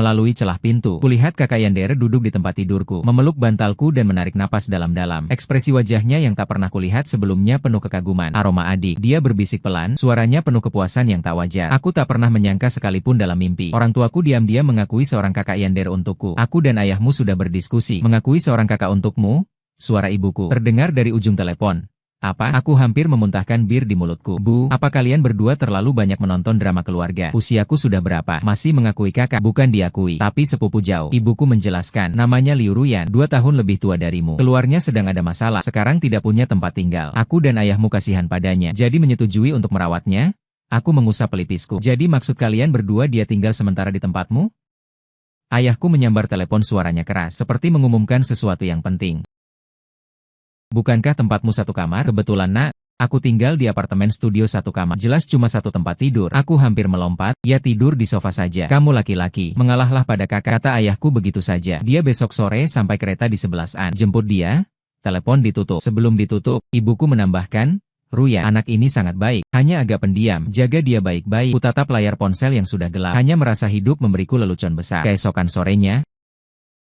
melalui celah pintu. Kulihat kakak Yandere duduk di tempat tidurku, memeluk bantalku dan menarik napas dalam-dalam. Ekspresi wajahnya yang tak pernah kulihat sebelumnya penuh kekaguman. Aroma adik. Dia berbisik pelan, suaranya penuh kepuasan yang tak wajar. Aku tak pernah menyangka sekalipun dalam mimpi. Orang tuaku diam-diam mengakui seorang kakak Yandere untukku. Aku dan ayahmu sudah berdiskusi. Mengakui seorang kakak untukmu? Suara ibuku terdengar dari ujung telepon. Apa? Aku hampir memuntahkan bir di mulutku. Bu, apa kalian berdua terlalu banyak menonton drama keluarga? Usiaku sudah berapa? Masih mengakui kakak? Bukan diakui, tapi sepupu jauh. Ibuku menjelaskan, namanya Liu Ruyan, 2 tahun lebih tua darimu. Keluarnya sedang ada masalah, sekarang tidak punya tempat tinggal. Aku dan ayahmu kasihan padanya, jadi menyetujui untuk merawatnya? Aku mengusap pelipisku. Jadi maksud kalian berdua dia tinggal sementara di tempatmu? Ayahku menyambar telepon, suaranya keras, seperti mengumumkan sesuatu yang penting. Bukankah tempatmu satu kamar? Kebetulan nak, aku tinggal di apartemen studio satu kamar. Jelas cuma satu tempat tidur. Aku hampir melompat, ya tidur di sofa saja. Kamu laki-laki, mengalahlah pada kakak, kata ayahku begitu saja. Dia besok sore sampai kereta di 11-an. Jemput dia? Telepon ditutup. Sebelum ditutup, ibuku menambahkan, Ruyan, anak ini sangat baik, hanya agak pendiam, jaga dia baik-baik. Kutatap layar ponsel yang sudah gelap, hanya merasa hidup memberiku lelucon besar. Keesokan sorenya,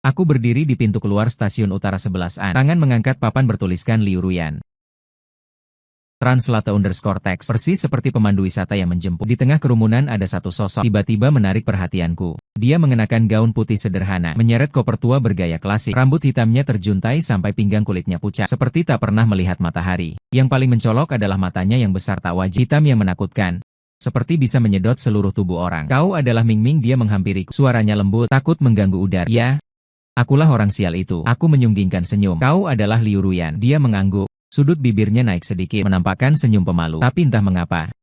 aku berdiri di pintu keluar stasiun utara 11-an. Tangan mengangkat papan bertuliskan Liu Ruyan. Translate_text. Persis seperti pemandu wisata yang menjemput. Di tengah kerumunan ada satu sosok. Tiba-tiba menarik perhatianku. Dia mengenakan gaun putih sederhana. Menyeret koper tua bergaya klasik. Rambut hitamnya terjuntai sampai pinggang, kulitnya pucat. Seperti tak pernah melihat matahari. Yang paling mencolok adalah matanya yang besar tak wajar. Hitam yang menakutkan. Seperti bisa menyedot seluruh tubuh orang. Kau adalah Ming Ming, dia menghampiriku. Suaranya lembut, takut mengganggu udara. Ya. Akulah orang sial itu. Aku menyunggingkan senyum. Kau adalah Liu Ruyan. Dia mengangguk. Sudut bibirnya naik sedikit, menampakkan senyum pemalu. Tapi entah mengapa,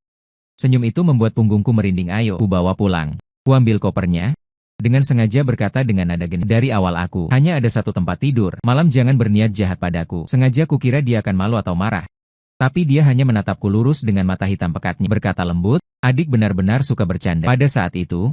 senyum itu membuat punggungku merinding. Ayo, ku bawa pulang. Ku ambil kopernya. Dengan sengaja berkata dengan nada genih. Dari awal aku hanya ada satu tempat tidur. Malam jangan berniat jahat padaku. Sengaja kukira dia akan malu atau marah. Tapi dia hanya menatapku lurus dengan mata hitam pekatnya. Berkata lembut, adik benar-benar suka bercanda. Pada saat itu,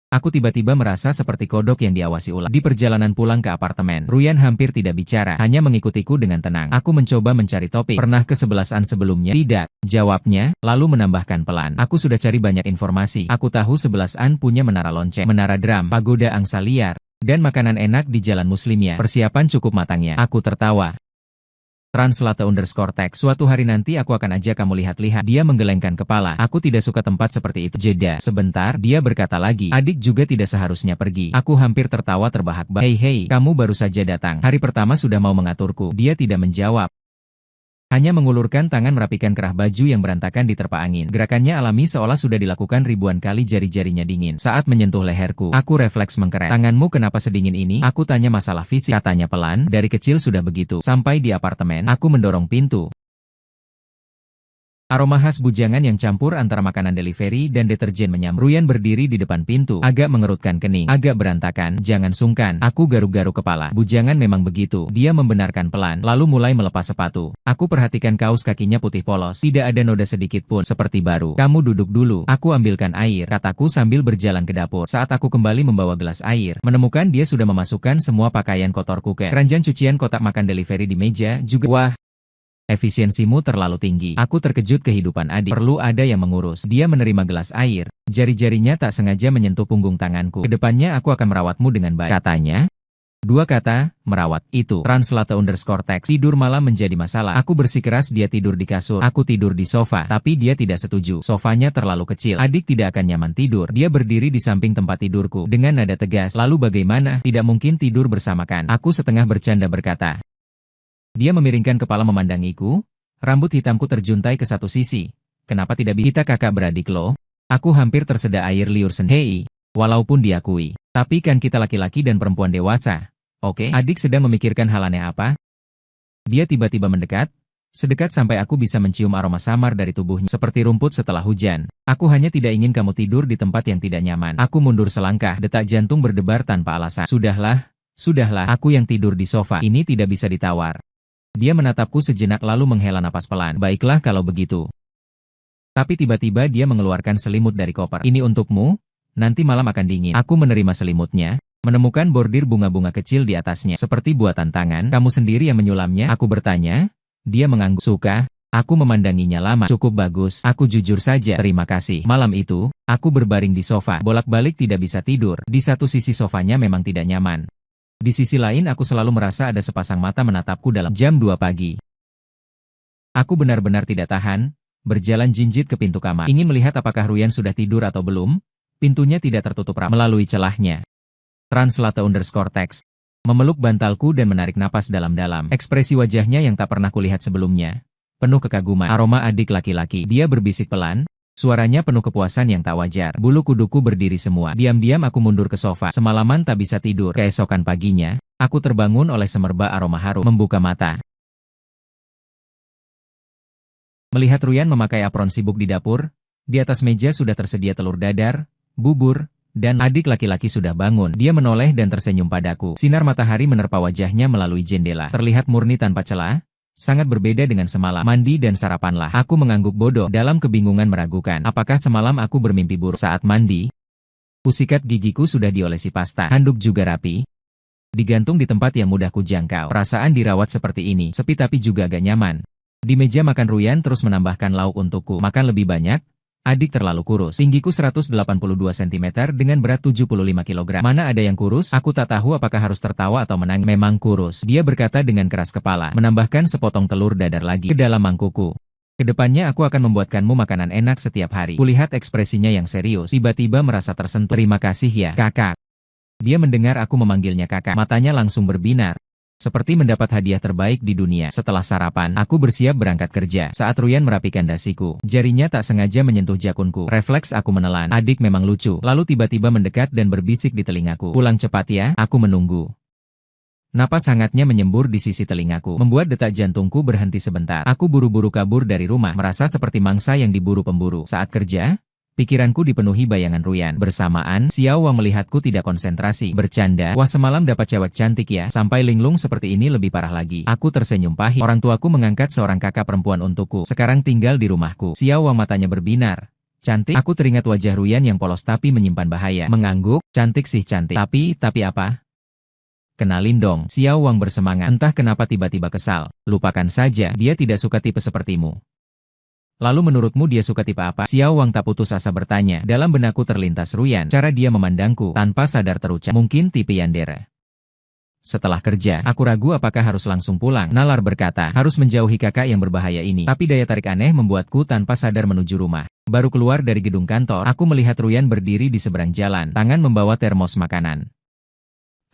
aku tiba-tiba merasa seperti kodok yang diawasi ular. Di perjalanan pulang ke apartemen, Ruyan hampir tidak bicara, hanya mengikutiku dengan tenang. Aku mencoba mencari topik. Pernah ke 11-an sebelumnya? Tidak, jawabnya, lalu menambahkan pelan. Aku sudah cari banyak informasi. Aku tahu 11-an punya menara lonceng, menara drum, pagoda angsa liar, dan makanan enak di jalan muslimnya. Persiapan cukup matangnya. Aku tertawa. Translate_text. Suatu hari nanti aku akan ajak kamu lihat-lihat. Dia menggelengkan kepala. Aku tidak suka tempat seperti itu. Jeda sebentar, dia berkata lagi. Adik juga tidak seharusnya pergi. Aku hampir tertawa terbahak-bahak. Hei, kamu baru saja datang. Hari pertama sudah mau mengaturku. Dia tidak menjawab. Hanya mengulurkan tangan merapikan kerah baju yang berantakan diterpa angin. Gerakannya alami seolah sudah dilakukan ribuan kali. Jari-jarinya dingin. Saat menyentuh leherku, aku refleks mengkerek. Tanganmu kenapa sedingin ini? Aku tanya masalah fisik. Katanya pelan, dari kecil sudah begitu. Sampai di apartemen, aku mendorong pintu. Aroma khas bujangan yang campur antara makanan delivery dan deterjen menyambar. Ruyan berdiri di depan pintu, agak mengerutkan kening, agak berantakan. Jangan sungkan, aku garuk-garuk kepala. Bujangan memang begitu. Dia membenarkan pelan, lalu mulai melepas sepatu. Aku perhatikan kaos kakinya putih polos, tidak ada noda sedikit pun, seperti baru. Kamu duduk dulu, aku ambilkan air, kataku sambil berjalan ke dapur. Saat aku kembali membawa gelas air, menemukan dia sudah memasukkan semua pakaian kotorku ke keranjang cucian. Kotak makan delivery di meja juga. Wah, efisiensimu terlalu tinggi. Aku terkejut. Kehidupan adik perlu ada yang mengurus. Dia menerima gelas air. Jari-jarinya tak sengaja menyentuh punggung tanganku. Kedepannya aku akan merawatmu dengan baik, katanya. 2 kata, merawat, itu. Translate_text. Tidur malam menjadi masalah. Aku bersikeras dia tidur di kasur. Aku tidur di sofa. Tapi dia tidak setuju. Sofanya terlalu kecil. Adik tidak akan nyaman tidur. Dia berdiri di samping tempat tidurku. Dengan nada tegas. Lalu bagaimana? Tidak mungkin tidur bersama kan? Aku setengah bercanda berkata. Dia memiringkan kepala memandangiku. Rambut hitamku terjuntai ke satu sisi. Kenapa tidak kita kakak beradik loh? Aku hampir tersedak air liur sendiri. Hei, walaupun diakui. Tapi kan kita laki-laki dan perempuan dewasa. Oke, adik sedang memikirkan hal aneh apa? Dia tiba-tiba mendekat. Sedekat sampai aku bisa mencium aroma samar dari tubuhnya. Seperti rumput setelah hujan. Aku hanya tidak ingin kamu tidur di tempat yang tidak nyaman. Aku mundur selangkah. Detak jantung berdebar tanpa alasan. Sudahlah, aku yang tidur di sofa. Ini tidak bisa ditawar. Dia menatapku sejenak lalu menghela napas pelan. Baiklah kalau begitu. Tapi tiba-tiba dia mengeluarkan selimut dari koper. Ini untukmu, nanti malam akan dingin. Aku menerima selimutnya, menemukan bordir bunga-bunga kecil di atasnya. Seperti buatan tangan, kamu sendiri yang menyulamnya? Aku bertanya. Dia mengangguk. Suka? Aku memandanginya lama. Cukup bagus, aku jujur saja. Terima kasih. Malam itu, aku berbaring di sofa, bolak-balik tidak bisa tidur. Di satu sisi sofanya memang tidak nyaman. Di sisi lain aku selalu merasa ada sepasang mata menatapku dalam jam 2 pagi. Aku benar-benar tidak tahan, berjalan jinjit ke pintu kamar. Ingin melihat apakah Ruyan sudah tidur atau belum. Pintunya tidak tertutup rapat. Melalui celahnya. Translate_text. Memeluk bantalku dan menarik napas dalam-dalam. Ekspresi wajahnya yang tak pernah kulihat sebelumnya. Penuh kekaguman. Aroma adik laki-laki. Dia berbisik pelan. Suaranya penuh kepuasan yang tak wajar. Bulu kuduku berdiri semua. Diam-diam aku mundur ke sofa. Semalaman tak bisa tidur. Keesokan paginya, aku terbangun oleh semerbak aroma harum. Membuka mata. Melihat Ruyan memakai apron sibuk di dapur, di atas meja sudah tersedia telur dadar, bubur, dan adik laki-laki sudah bangun. Dia menoleh dan tersenyum padaku. Sinar matahari menerpa wajahnya melalui jendela. Terlihat murni tanpa celah. Sangat berbeda dengan semalam. Mandi dan sarapanlah. Aku mengangguk bodoh dalam kebingungan meragukan. Apakah semalam aku bermimpi buruk saat mandi? Pusikat gigiku sudah diolesi pasta. Handuk juga rapi. Digantung di tempat yang mudah kujangkau. Perasaan dirawat seperti ini, sepi tapi juga agak nyaman. Di meja makan Ruyan terus menambahkan lauk untukku. Makan lebih banyak. Adik terlalu kurus. Tinggiku 182 cm dengan berat 75 kg. Mana ada yang kurus? Aku tak tahu apakah harus tertawa atau menangis. Memang kurus. Dia berkata dengan keras kepala. Menambahkan sepotong telur dadar lagi ke dalam mangkukku. Kedepannya aku akan membuatkanmu makanan enak setiap hari. Kulihat ekspresinya yang serius. Tiba-tiba merasa tersentuh. Terima kasih ya, kakak. Dia mendengar aku memanggilnya kakak. Matanya langsung berbinar. Seperti mendapat hadiah terbaik di dunia. Setelah sarapan, aku bersiap berangkat kerja. Saat Ruyan merapikan dasiku, jarinya tak sengaja menyentuh jakunku. Refleks aku menelan. Adik memang lucu. Lalu tiba-tiba mendekat dan berbisik di telingaku. Pulang cepat ya, aku menunggu. Napas hangatnya menyembur di sisi telingaku, membuat detak jantungku berhenti sebentar. Aku buru-buru kabur dari rumah, merasa seperti mangsa yang diburu pemburu. Saat kerja, pikiranku dipenuhi bayangan Ruyan. Bersamaan, Xiao Wang melihatku tidak konsentrasi. Bercanda, wah semalam dapat cewek cantik ya. Sampai linglung seperti ini lebih parah lagi. Aku tersenyum pahit. Orang tuaku mengangkat seorang kakak perempuan untukku. Sekarang tinggal di rumahku. Xiao Wang matanya berbinar. Cantik? Aku teringat wajah Ruyan yang polos tapi menyimpan bahaya. Mengangguk, cantik sih cantik. Tapi apa? Kenalin dong. Xiao Wang bersemangat. Entah kenapa tiba-tiba kesal. Lupakan saja, dia tidak suka tipe sepertimu. Lalu menurutmu dia suka tipe apa? Xiao Wang tak putus asa bertanya. Dalam benakku terlintas Ruyan. Cara dia memandangku, tanpa sadar terucap. Mungkin tipe yandere. Setelah kerja, aku ragu apakah harus langsung pulang. Nalar berkata, harus menjauhi kakak yang berbahaya ini. Tapi daya tarik aneh membuatku tanpa sadar menuju rumah. Baru keluar dari gedung kantor, aku melihat Ruyan berdiri di seberang jalan. Tangan membawa termos makanan.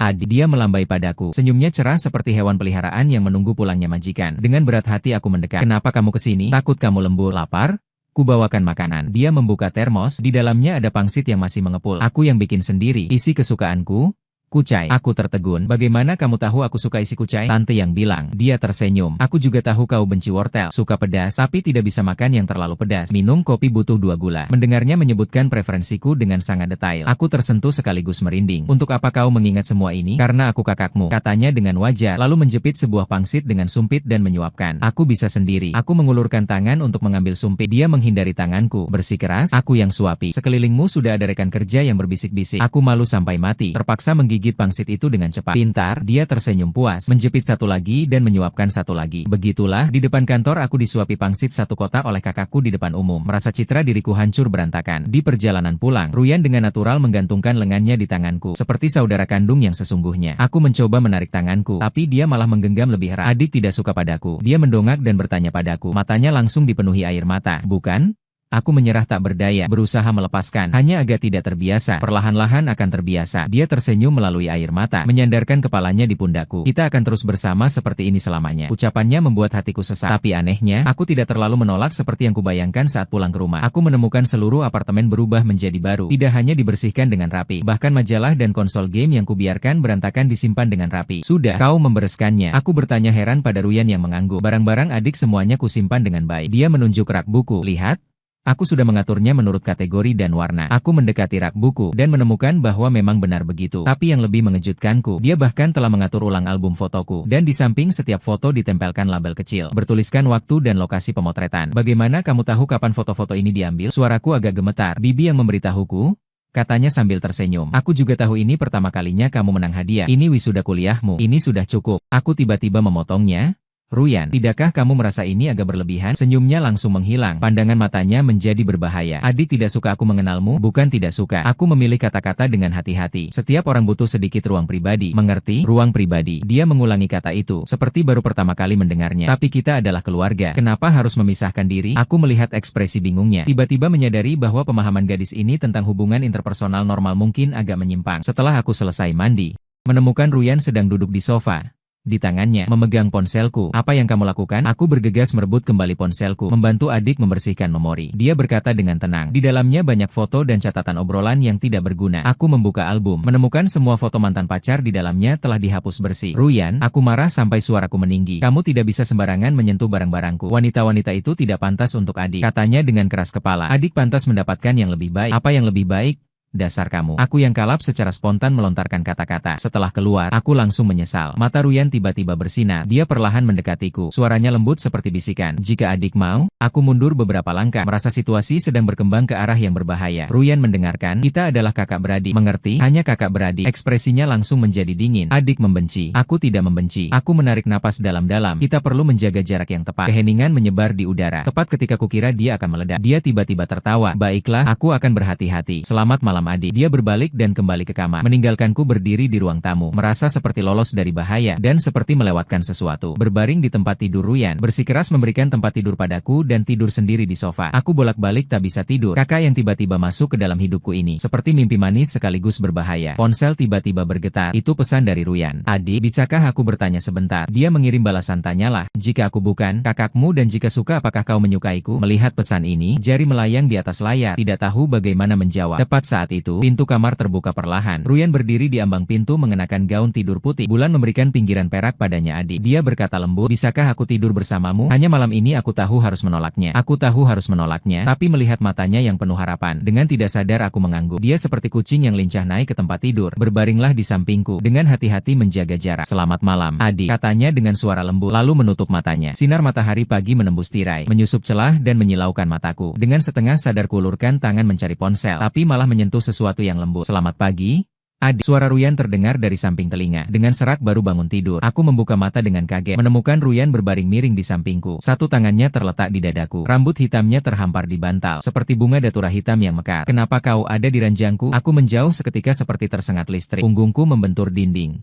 Adik, dia melambai padaku. Senyumnya cerah seperti hewan peliharaan yang menunggu pulangnya majikan. Dengan berat hati aku mendekat. Kenapa kamu kesini? Takut kamu lembur. Lapar? Kubawakan makanan. Dia membuka termos. Di dalamnya ada pangsit yang masih mengepul. Aku yang bikin sendiri. Isi kesukaanku? Kucai. Aku tertegun. Bagaimana kamu tahu aku suka isi kucai? Tante yang bilang. Dia tersenyum. Aku juga tahu kau benci wortel. Suka pedas, tapi tidak bisa makan yang terlalu pedas. Minum kopi butuh 2 gula. Mendengarnya menyebutkan preferensiku dengan sangat detail. Aku tersentuh sekaligus merinding. Untuk apa kau mengingat semua ini? Karena aku kakakmu. Katanya dengan wajar. Lalu menjepit sebuah pangsit dengan sumpit dan menyuapkan. Aku bisa sendiri. Aku mengulurkan tangan untuk mengambil sumpit. Dia menghindari tanganku. Bersikeras, aku yang suapi. Sekelilingmu sudah ada rekan kerja yang berbisik-bisik. Aku malu sampai mati. Terpaksa menggigit pangsit itu dengan cepat. Pintar, dia tersenyum puas, menjepit satu lagi dan menyuapkan satu lagi. Begitulah, di depan kantor aku disuapi pangsit satu kotak oleh kakakku di depan umum. Merasa citra diriku hancur berantakan. Di perjalanan pulang, Ruyan dengan natural menggantungkan lengannya di tanganku, seperti saudara kandung yang sesungguhnya. Aku mencoba menarik tanganku, tapi dia malah menggenggam lebih erat. Adik tidak suka padaku. Dia mendongak dan bertanya padaku. Matanya langsung dipenuhi air mata. Bukan? Aku menyerah tak berdaya, berusaha melepaskan, hanya agak tidak terbiasa. Perlahan-lahan akan terbiasa. Dia tersenyum melalui air mata, menyandarkan kepalanya di pundakku. Kita akan terus bersama seperti ini selamanya. Ucapannya membuat hatiku sesak. Tapi anehnya, aku tidak terlalu menolak seperti yang kubayangkan saat pulang ke rumah. Aku menemukan seluruh apartemen berubah menjadi baru. Tidak hanya dibersihkan dengan rapi, bahkan majalah dan konsol game yang kubiarkan berantakan disimpan dengan rapi. Sudah, kau membereskannya? Aku bertanya heran pada Ruyan yang mengangguk. Barang-barang adik semuanya kusimpan dengan baik. Dia menunjuk rak buku. Lihat. Aku sudah mengaturnya menurut kategori dan warna. Aku mendekati rak buku dan menemukan bahwa memang benar begitu. Tapi yang lebih mengejutkanku, dia bahkan telah mengatur ulang album fotoku. Dan di samping setiap foto ditempelkan label kecil, bertuliskan waktu dan lokasi pemotretan. Bagaimana kamu tahu kapan foto-foto ini diambil? Suaraku agak gemetar. Bibi yang memberitahuku? Katanya sambil tersenyum. Aku juga tahu ini pertama kalinya kamu menang hadiah. Ini wisuda kuliahmu. Ini sudah cukup. Aku tiba-tiba memotongnya. Ruyan, tidakkah kamu merasa ini agak berlebihan? Senyumnya langsung menghilang, pandangan matanya menjadi berbahaya. Adik tidak suka aku mengenalmu? Bukan tidak suka. Aku memilih kata-kata dengan hati-hati. Setiap orang butuh sedikit ruang pribadi. Mengerti? Ruang pribadi. Dia mengulangi kata itu, seperti baru pertama kali mendengarnya. Tapi kita adalah keluarga. Kenapa harus memisahkan diri? Aku melihat ekspresi bingungnya. Tiba-tiba menyadari bahwa pemahaman gadis ini tentang hubungan interpersonal normal mungkin agak menyimpang. Setelah aku selesai mandi, menemukan Ruyan sedang duduk di sofa. Di tangannya, memegang ponselku. Apa yang kamu lakukan? Aku bergegas merebut kembali ponselku, membantu adik membersihkan memori. Dia berkata dengan tenang. Di dalamnya banyak foto dan catatan obrolan yang tidak berguna. Aku membuka album, menemukan semua foto mantan pacar di dalamnya telah dihapus bersih. Ruyan, aku marah sampai suaraku meninggi. Kamu tidak bisa sembarangan menyentuh barang-barangku. Wanita-wanita itu tidak pantas untuk adik. Katanya dengan keras kepala. Adik pantas mendapatkan yang lebih baik. Apa yang lebih baik? Dasar kamu. Aku yang kalap secara spontan melontarkan kata-kata. Setelah keluar, aku langsung menyesal. Mata Ruyan tiba-tiba bersinar. Dia perlahan mendekatiku. Suaranya lembut seperti bisikan. Jika adik mau, aku mundur beberapa langkah. Merasa situasi sedang berkembang ke arah yang berbahaya. Ruyan mendengarkan. Kita adalah kakak beradik. Mengerti? Hanya kakak beradik. Ekspresinya langsung menjadi dingin. Adik membenci. Aku tidak membenci. Aku menarik napas dalam-dalam. Kita perlu menjaga jarak yang tepat. Keheningan menyebar di udara. Tepat ketika kukira dia akan meledak. Dia tiba-tiba tertawa. Baiklah, aku akan berhati-hati. Selamat malam adik. Dia berbalik dan kembali ke kamar. Meninggalkanku berdiri di ruang tamu. Merasa seperti lolos dari bahaya dan seperti melewatkan sesuatu. Berbaring di tempat tidur Ruyan. Bersikeras memberikan tempat tidur padaku dan tidur sendiri di sofa. Aku bolak-balik tak bisa tidur. Kakak yang tiba-tiba masuk ke dalam hidupku ini. Seperti mimpi manis sekaligus berbahaya. Ponsel tiba-tiba bergetar. Itu pesan dari Ruyan. Adik, bisakah aku bertanya sebentar? Dia mengirim balasan tanyalah. Jika aku bukan kakakmu dan jika suka apakah kau menyukaiku? Melihat pesan ini, jari melayang di atas layar. Tidak tahu bagaimana menjawab. Tepat saat itu, pintu kamar terbuka perlahan. Ruyan berdiri di ambang pintu mengenakan gaun tidur putih. Bulan memberikan pinggiran perak padanya adik. Dia berkata lembut, bisakah aku tidur bersamamu? Hanya malam ini aku tahu harus menolaknya. Aku tahu harus menolaknya, tapi melihat matanya yang penuh harapan. Dengan tidak sadar aku mengangguk. Dia seperti kucing yang lincah naik ke tempat tidur. Berbaringlah di sampingku. Dengan hati-hati menjaga jarak. Selamat malam, adik. Katanya dengan suara lembut, lalu menutup matanya. Sinar matahari pagi menembus tirai, menyusup celah dan menyilaukan mataku. Dengan setengah sadar kulurkan tangan mencari ponsel, tapi malah menyentuh sesuatu yang lembut. Selamat pagi, adik. Suara Ruyan terdengar dari samping telinga. Dengan serak baru bangun tidur. Aku membuka mata dengan kaget. Menemukan Ruyan berbaring miring di sampingku. Satu tangannya terletak di dadaku. Rambut hitamnya terhampar di bantal. Seperti bunga datura hitam yang mekar. Kenapa kau ada di ranjangku? Aku menjauh seketika seperti tersengat listrik. Punggungku membentur dinding.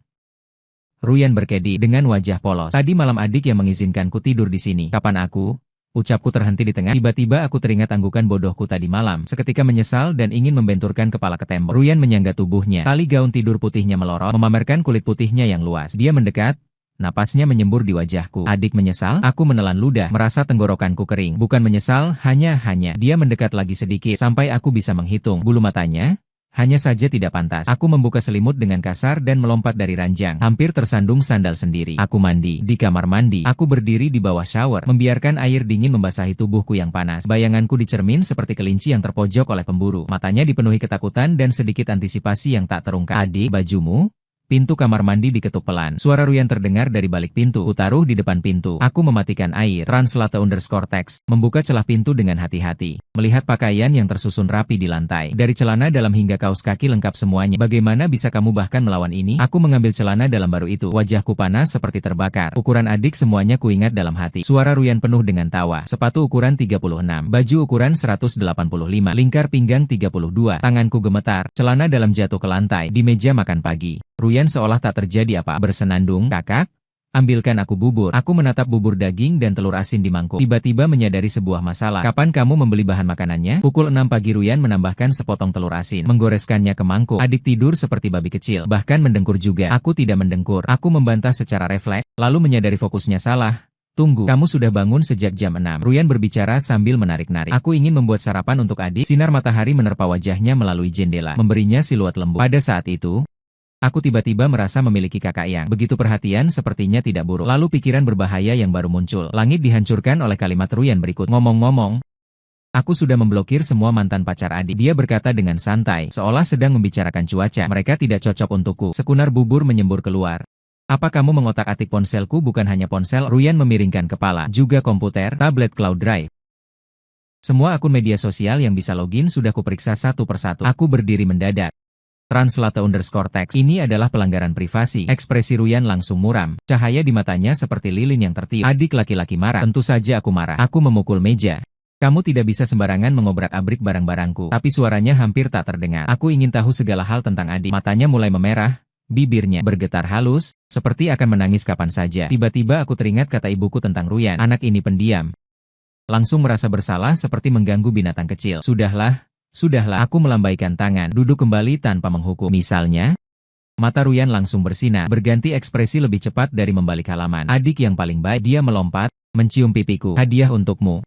Ruyan berkedi dengan wajah polos. Tadi malam adik yang mengizinkanku tidur di sini. Kapan aku? Ucapku terhenti di tengah. Tiba-tiba aku teringat anggukan bodohku tadi malam. Seketika menyesal dan ingin membenturkan kepala ke tembok. Ruyan menyangga tubuhnya. Tali gaun tidur putihnya melorot, memamerkan kulit putihnya yang luas. Dia mendekat. Napasnya menyembur di wajahku. Adik menyesal? Aku menelan ludah, merasa tenggorokanku kering. Bukan menyesal, hanya. Dia mendekat lagi sedikit, sampai aku bisa menghitung bulu matanya. Hanya saja tidak pantas. Aku membuka selimut dengan kasar dan melompat dari ranjang. Hampir tersandung sandal sendiri. Aku mandi. Di kamar mandi, aku berdiri di bawah shower, membiarkan air dingin membasahi tubuhku yang panas. Bayanganku dicermin seperti kelinci yang terpojok oleh pemburu. Matanya dipenuhi ketakutan dan sedikit antisipasi yang tak terungkap. Adik, bajumu? Pintu kamar mandi diketuk pelan. Suara Ruyan terdengar dari balik pintu. Kutaruh di depan pintu. Aku mematikan air. Translate_text. Membuka celah pintu dengan hati-hati. Melihat pakaian yang tersusun rapi di lantai. Dari celana dalam hingga kaos kaki lengkap semuanya. Bagaimana bisa kamu bahkan melawan ini? Aku mengambil celana dalam baru itu. Wajahku panas seperti terbakar. Ukuran adik semuanya kuingat dalam hati. Suara Ruyan penuh dengan tawa. Sepatu ukuran 36. Baju ukuran 185. Lingkar pinggang 32. Tanganku gemetar. Celana dalam jatuh ke lantai. Di meja makan pagi. Ruyan seolah tak terjadi apa. Bersenandung, kakak? Ambilkan aku bubur. Aku menatap bubur daging dan telur asin di mangkuk. Tiba-tiba menyadari sebuah masalah. Kapan kamu membeli bahan makanannya? Pukul 6 pagi Ruyan menambahkan sepotong telur asin. Menggoreskannya ke mangkuk. Adik tidur seperti babi kecil. Bahkan mendengkur juga. Aku tidak mendengkur. Aku membantah secara refleks. Lalu menyadari fokusnya salah. Tunggu, kamu sudah bangun sejak jam 6. Ruyan berbicara sambil menarik-narik. Aku ingin membuat sarapan untuk adik. Sinar matahari menerpa wajahnya melalui jendela. Memberinya siluet lembut. Pada saat itu, aku tiba-tiba merasa memiliki kakak yang begitu perhatian sepertinya tidak buruk. Lalu pikiran berbahaya yang baru muncul. Langit dihancurkan oleh kalimat Ruyan berikut. Ngomong-ngomong, aku sudah memblokir semua mantan pacar adik. Dia berkata dengan santai, seolah sedang membicarakan cuaca. Mereka tidak cocok untukku. Sekunar bubur menyembur keluar. Apa kamu mengotak-atik ponselku? Bukan hanya ponsel. Ruyan memiringkan kepala. Juga komputer, tablet cloud drive. Semua akun media sosial yang bisa login sudah kuperiksa satu persatu. Aku berdiri mendadak. Translate_text. Ini adalah pelanggaran privasi. Ekspresi Ruyan langsung muram. Cahaya di matanya seperti lilin yang tertiup. Adik laki-laki marah. Tentu saja aku marah. Aku memukul meja. Kamu tidak bisa sembarangan mengobrak-abrik barang-barangku. Tapi suaranya hampir tak terdengar. Aku ingin tahu segala hal tentang adik. Matanya mulai memerah. Bibirnya bergetar halus, seperti akan menangis kapan saja. Tiba-tiba aku teringat kata ibuku tentang Ruyan. Anak ini pendiam. Langsung merasa bersalah seperti mengganggu binatang kecil. Sudahlah, aku melambaikan tangan, duduk kembali tanpa menghukum. Misalnya, mata Ruyan langsung bersinar, berganti ekspresi lebih cepat dari membalik halaman. Adik yang paling baik, dia melompat, mencium pipiku. Hadiah untukmu.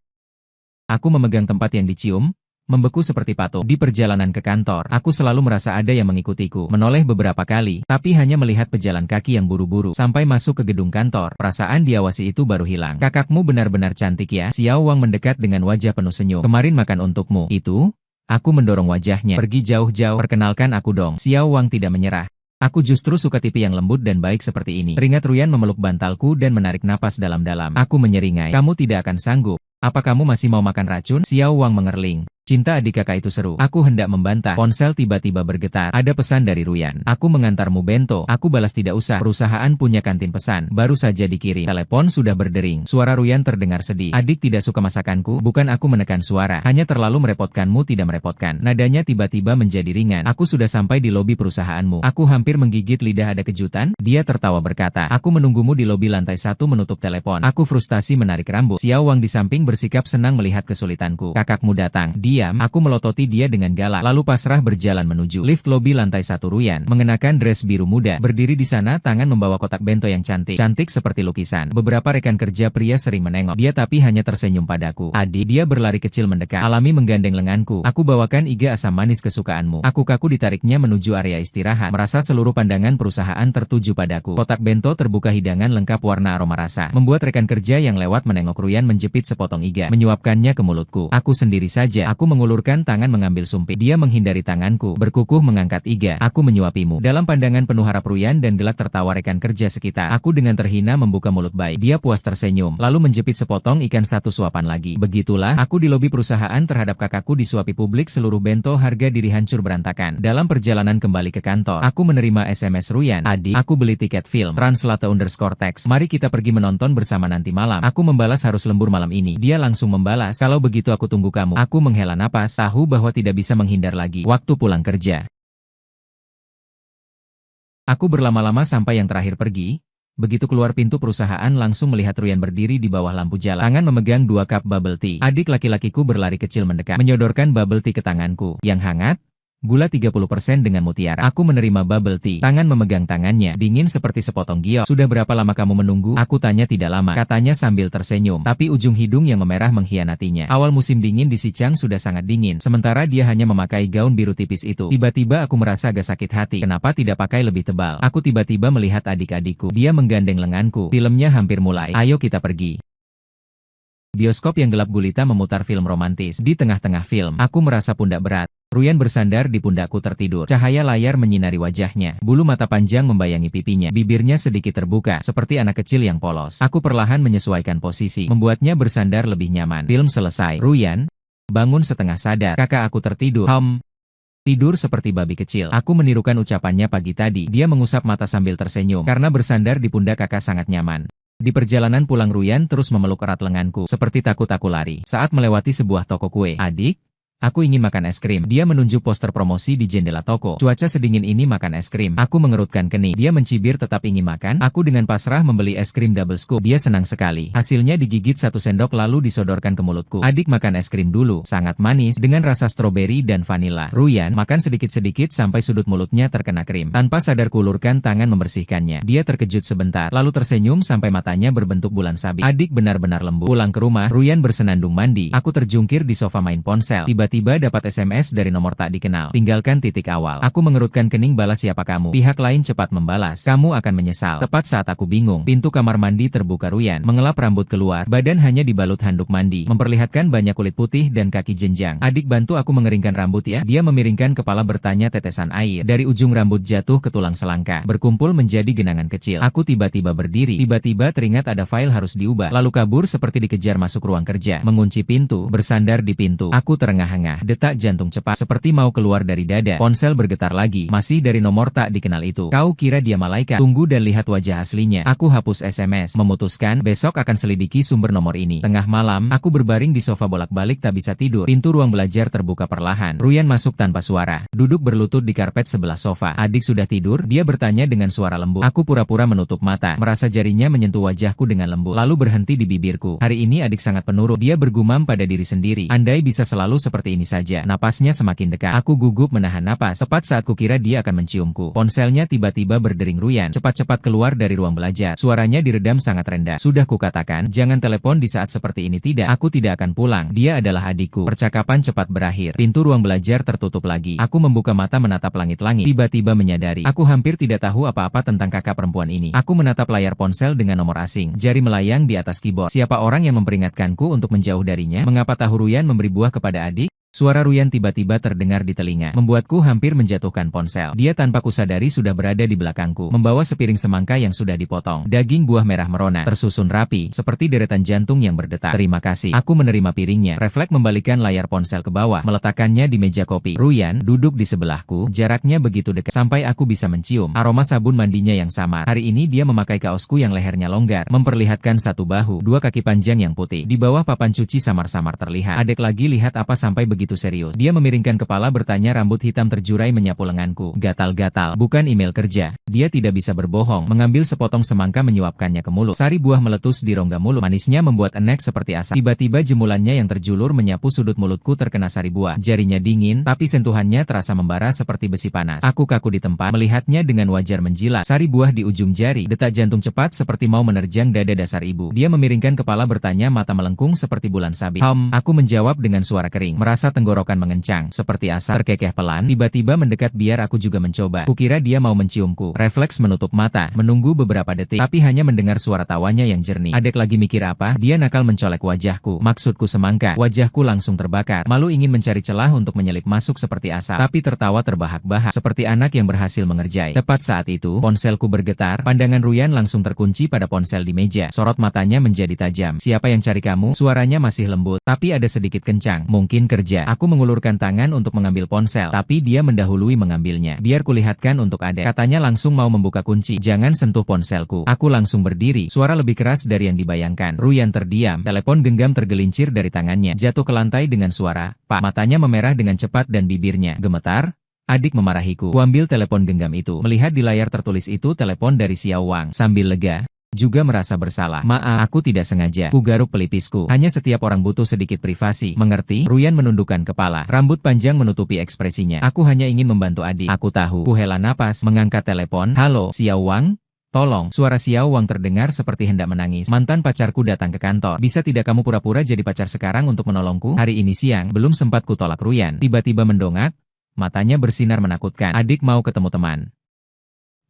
Aku memegang tempat yang dicium, membeku seperti patung. Di perjalanan ke kantor, aku selalu merasa ada yang mengikutiku. Menoleh beberapa kali, tapi hanya melihat pejalan kaki yang buru-buru. Sampai masuk ke gedung kantor, perasaan diawasi itu baru hilang. Kakakmu benar-benar cantik ya. Xiao Wang mendekat dengan wajah penuh senyum. Kemarin makan untukmu. Itu? Aku mendorong wajahnya. Pergi jauh-jauh, perkenalkan aku dong. Xiao Wang tidak menyerah. Aku justru suka tipe yang lembut dan baik seperti ini. Teringat Ruyan memeluk bantalku dan menarik napas dalam-dalam. Aku menyeringai. Kamu tidak akan sanggup. Apa kamu masih mau makan racun? Xiao Wang mengerling. Cinta adik kakak itu seru. Aku hendak membantah. Ponsel tiba-tiba bergetar. Ada pesan dari Ruyan. Aku mengantarmu bento. Aku balas tidak usah. Perusahaan punya kantin pesan. Baru saja dikirim. Telepon sudah berdering. Suara Ruyan terdengar sedih. Adik tidak suka masakanku. Bukan aku menekan suara. Hanya terlalu merepotkanmu tidak merepotkan. Nadanya tiba-tiba menjadi ringan. Aku sudah sampai di lobi perusahaanmu. Aku hampir menggigit lidah. Ada kejutan? Dia tertawa berkata. Aku menunggumu di lobi lantai 1 menutup telepon. Aku frustasi menarik rambut. Xiao Wang di samping bersikap senang melihat kesulitanku. Kakakmu datang. Diam, aku melototi dia dengan galak, lalu pasrah berjalan menuju lift lobi lantai 1. Ruyan, mengenakan dress biru muda, berdiri di sana tangan membawa kotak bento yang cantik seperti lukisan. Beberapa rekan kerja pria sering menengok dia tapi hanya tersenyum padaku. Adik, dia berlari kecil mendekat, alami menggandeng lenganku. Aku bawakan iga asam manis kesukaanmu. Aku kaku ditariknya menuju area istirahat, merasa seluruh pandangan perusahaan tertuju padaku. Kotak bento terbuka hidangan lengkap warna aroma rasa, membuat rekan kerja yang lewat menengok. Ruyan menjepit sepotong iga, menyuapkannya ke mulutku. Aku sendiri saja. Aku mengulurkan tangan mengambil sumpit. Dia menghindari tanganku, berkukuh mengangkat iga. Aku menyuapimu. Dalam pandangan penuh harap Ruyan dan gelak tertawa rekan kerja sekitar. Aku dengan terhina membuka mulut baik. Dia puas tersenyum, lalu menjepit sepotong ikan satu suapan lagi. Begitulah, aku di lobi perusahaan terhadap kakakku disuapi publik seluruh bento harga diri hancur berantakan. Dalam perjalanan kembali ke kantor, aku menerima SMS Ruyan. Adik, aku beli tiket film. Translate_text. Mari kita pergi menonton bersama nanti malam. Aku membalas harus lembur malam ini. Dia langsung membalas, kalau begitu aku tunggu kamu. Aku menghela napas, tahu bahwa tidak bisa menghindar lagi. Waktu pulang kerja, aku berlama-lama sampai yang terakhir pergi. Begitu keluar pintu perusahaan langsung melihat Ruyan berdiri di bawah lampu jalan. Tangan memegang 2 cup bubble tea. Adik laki-lakiku berlari kecil mendekat, menyodorkan bubble tea ke tanganku. Yang hangat, gula 30% dengan mutiara. Aku menerima bubble tea. Tangan memegang tangannya, dingin seperti sepotong giok. Sudah berapa lama kamu menunggu? Aku tanya. Tidak lama, katanya sambil tersenyum. Tapi ujung hidung yang memerah mengkhianatinya. Awal musim dingin di Sichang sudah sangat dingin, sementara dia hanya memakai gaun biru tipis itu. Tiba-tiba aku merasa agak sakit hati. Kenapa tidak pakai lebih tebal? Aku tiba-tiba melihat adik-adikku. Dia menggandeng lenganku. Filmnya hampir mulai. Ayo kita pergi. Bioskop yang gelap gulita memutar film romantis. Di tengah-tengah film, aku merasa pundak berat. Ruyan bersandar di pundakku tertidur. Cahaya layar menyinari wajahnya. Bulu mata panjang membayangi pipinya. Bibirnya sedikit terbuka, seperti anak kecil yang polos. Aku perlahan menyesuaikan posisi, membuatnya bersandar lebih nyaman. Film selesai. Ruyan bangun setengah sadar. Kakak aku tertidur. Tidur seperti babi kecil. Aku menirukan ucapannya pagi tadi. Dia mengusap mata sambil tersenyum. Karena bersandar di pundak kakak sangat nyaman. Di perjalanan pulang Ruyan terus memeluk erat lenganku, seperti takut aku lari. Saat melewati sebuah toko kue, adik, aku ingin makan es krim. Dia menunjuk poster promosi di jendela toko. Cuaca sedingin ini makan es krim. Aku mengerutkan kening. Dia mencibir tetap ingin makan. Aku dengan pasrah membeli es krim double scoop. Dia senang sekali. Hasilnya digigit 1 sendok lalu disodorkan ke mulutku. Adik makan es krim dulu. Sangat manis dengan rasa stroberi dan vanila. Ruyan makan sedikit-sedikit sampai sudut mulutnya terkena krim. Tanpa sadar kulurkan tangan membersihkannya. Dia terkejut sebentar, lalu tersenyum sampai matanya berbentuk bulan sabit. Adik benar-benar lembut. Pulang ke rumah, Ruyan bersenandung mandi. Aku terjungkir di sofa main ponsel. Tiba-tiba dapat SMS dari nomor tak dikenal. Tinggalkan titik awal. Aku mengerutkan kening. Balas siapa kamu? Pihak lain cepat membalas. Kamu akan menyesal. Tepat saat aku bingung, pintu kamar mandi terbuka. Ruyan mengelap rambut keluar. Badan hanya dibalut handuk mandi, memperlihatkan banyak kulit putih dan kaki jenjang. Adik bantu aku mengeringkan rambut ya. Dia memiringkan kepala bertanya. Tetesan air dari ujung rambut jatuh ke tulang selangka, berkumpul menjadi genangan kecil. Aku tiba-tiba berdiri. Tiba-tiba teringat ada file harus diubah. Lalu kabur seperti dikejar masuk ruang kerja. Mengunci pintu, bersandar di pintu. Aku terengah-engah. terengah, detak jantung cepat seperti mau keluar dari dada. Ponsel bergetar lagi, masih dari nomor tak dikenal itu. Kau kira dia malaikat? Tunggu dan lihat wajah aslinya. Aku hapus SMS, memutuskan besok akan selidiki sumber nomor ini. Tengah malam, aku berbaring di sofa bolak-balik tak bisa tidur. Pintu ruang belajar terbuka perlahan. Ruyan masuk tanpa suara, duduk berlutut di karpet sebelah sofa. Adik sudah tidur? Dia bertanya dengan suara lembut. Aku pura-pura menutup mata, merasa jarinya menyentuh wajahku dengan lembut, lalu berhenti di bibirku. Hari ini adik sangat penurut. Dia bergumam pada diri sendiri. Andai bisa selalu seperti ini saja. Napasnya semakin dekat. Aku gugup menahan napas. Tepat saat kukira dia akan menciumku, ponselnya tiba-tiba berdering. Ruyan cepat-cepat keluar dari ruang belajar. Suaranya diredam sangat rendah. Sudah kukatakan, jangan telepon di saat seperti ini. Tidak, aku tidak akan pulang. Dia adalah adikku. Percakapan cepat berakhir. Pintu ruang belajar tertutup lagi. Aku membuka mata menatap langit-langit. Tiba-tiba menyadari, aku hampir tidak tahu apa-apa tentang kakak perempuan ini. Aku menatap layar ponsel dengan nomor asing. Jari melayang di atas keyboard. Siapa orang yang memperingatkanku untuk menjauh darinya? Mengapa tahu Ruyan memberi buah kepada adik? Suara Ruyan tiba-tiba terdengar di telinga, membuatku hampir menjatuhkan ponsel. Dia tanpa kusadari sudah berada di belakangku, membawa sepiring semangka yang sudah dipotong. Daging buah merah merona, tersusun rapi, seperti deretan jantung yang berdetak. Terima kasih. Aku menerima piringnya, refleks membalikan layar ponsel ke bawah, meletakkannya di meja kopi. Ruyan duduk di sebelahku, jaraknya begitu dekat, sampai aku bisa mencium aroma sabun mandinya yang samar. Hari ini dia memakai kaosku yang lehernya longgar, memperlihatkan satu bahu, dua kaki panjang yang putih. Di bawah papan cuci samar-samar terlihat. Adek lagi lihat apa sampai begitu serius? Dia memiringkan kepala bertanya, rambut hitam terjurai menyapu lenganku. Gatal-gatal, bukan email kerja. Dia tidak bisa berbohong, mengambil sepotong semangka menyuapkannya ke mulut. Sari buah meletus di rongga mulut, manisnya membuat enek seperti asap. Tiba-tiba jemulannya yang terjulur menyapu sudut mulutku terkena sari buah. Jarinya dingin, tapi sentuhannya terasa membara seperti besi panas. Aku kaku di tempat, melihatnya dengan wajar menjilat. Sari buah di ujung jari, detak jantung cepat seperti mau menerjang dada dasar ibu. Dia memiringkan kepala bertanya, mata melengkung seperti bulan sabit. Aku menjawab dengan suara kering, merasa tenggorokan mengencang, seperti asap. Terkekeh pelan, tiba-tiba mendekat biar aku juga mencoba. Kukira dia mau menciumku. Refleks menutup mata, menunggu beberapa detik, tapi hanya mendengar suara tawanya yang jernih. Adek lagi mikir apa? Dia nakal mencolek wajahku. Maksudku semangka. Wajahku langsung terbakar. Malu ingin mencari celah untuk menyelip masuk seperti asap, tapi tertawa terbahak-bahak, seperti anak yang berhasil mengerjai. Tepat saat itu, ponselku bergetar. Pandangan Ruyan langsung terkunci pada ponsel di meja. Sorot matanya menjadi tajam. Siapa yang cari kamu? Suaranya masih lembut, tapi ada sedikit kencang. Mungkin kerja. Aku mengulurkan tangan untuk mengambil ponsel, tapi dia mendahului mengambilnya. Biar kulihatkan untuk adek. Katanya langsung mau membuka kunci. Jangan sentuh ponselku. Aku langsung berdiri. Suara lebih keras dari yang dibayangkan. Ruyan terdiam. Telepon genggam tergelincir dari tangannya, jatuh ke lantai dengan suara, "Pak." Matanya memerah dengan cepat dan bibirnya gemetar. Adik memarahiku. Kuambil telepon genggam itu. Melihat di layar tertulis itu telepon dari Xiao Wang. Sambil lega, juga merasa bersalah. Maaf, aku tidak sengaja. Kugaruk pelipisku. Hanya setiap orang butuh sedikit privasi. Mengerti? Ruyan menundukkan kepala. Rambut panjang menutupi ekspresinya. Aku hanya ingin membantu adik. Aku tahu. Kuhela napas, mengangkat telepon. Halo, Xiao Wang? Tolong. Suara Xiao Wang terdengar seperti hendak menangis. Mantan pacarku datang ke kantor. Bisa tidak kamu pura-pura jadi pacar sekarang untuk menolongku? Hari ini siang, belum sempat kutolak. Ruyan tiba-tiba mendongak. Matanya bersinar menakutkan. Adik mau ketemu teman.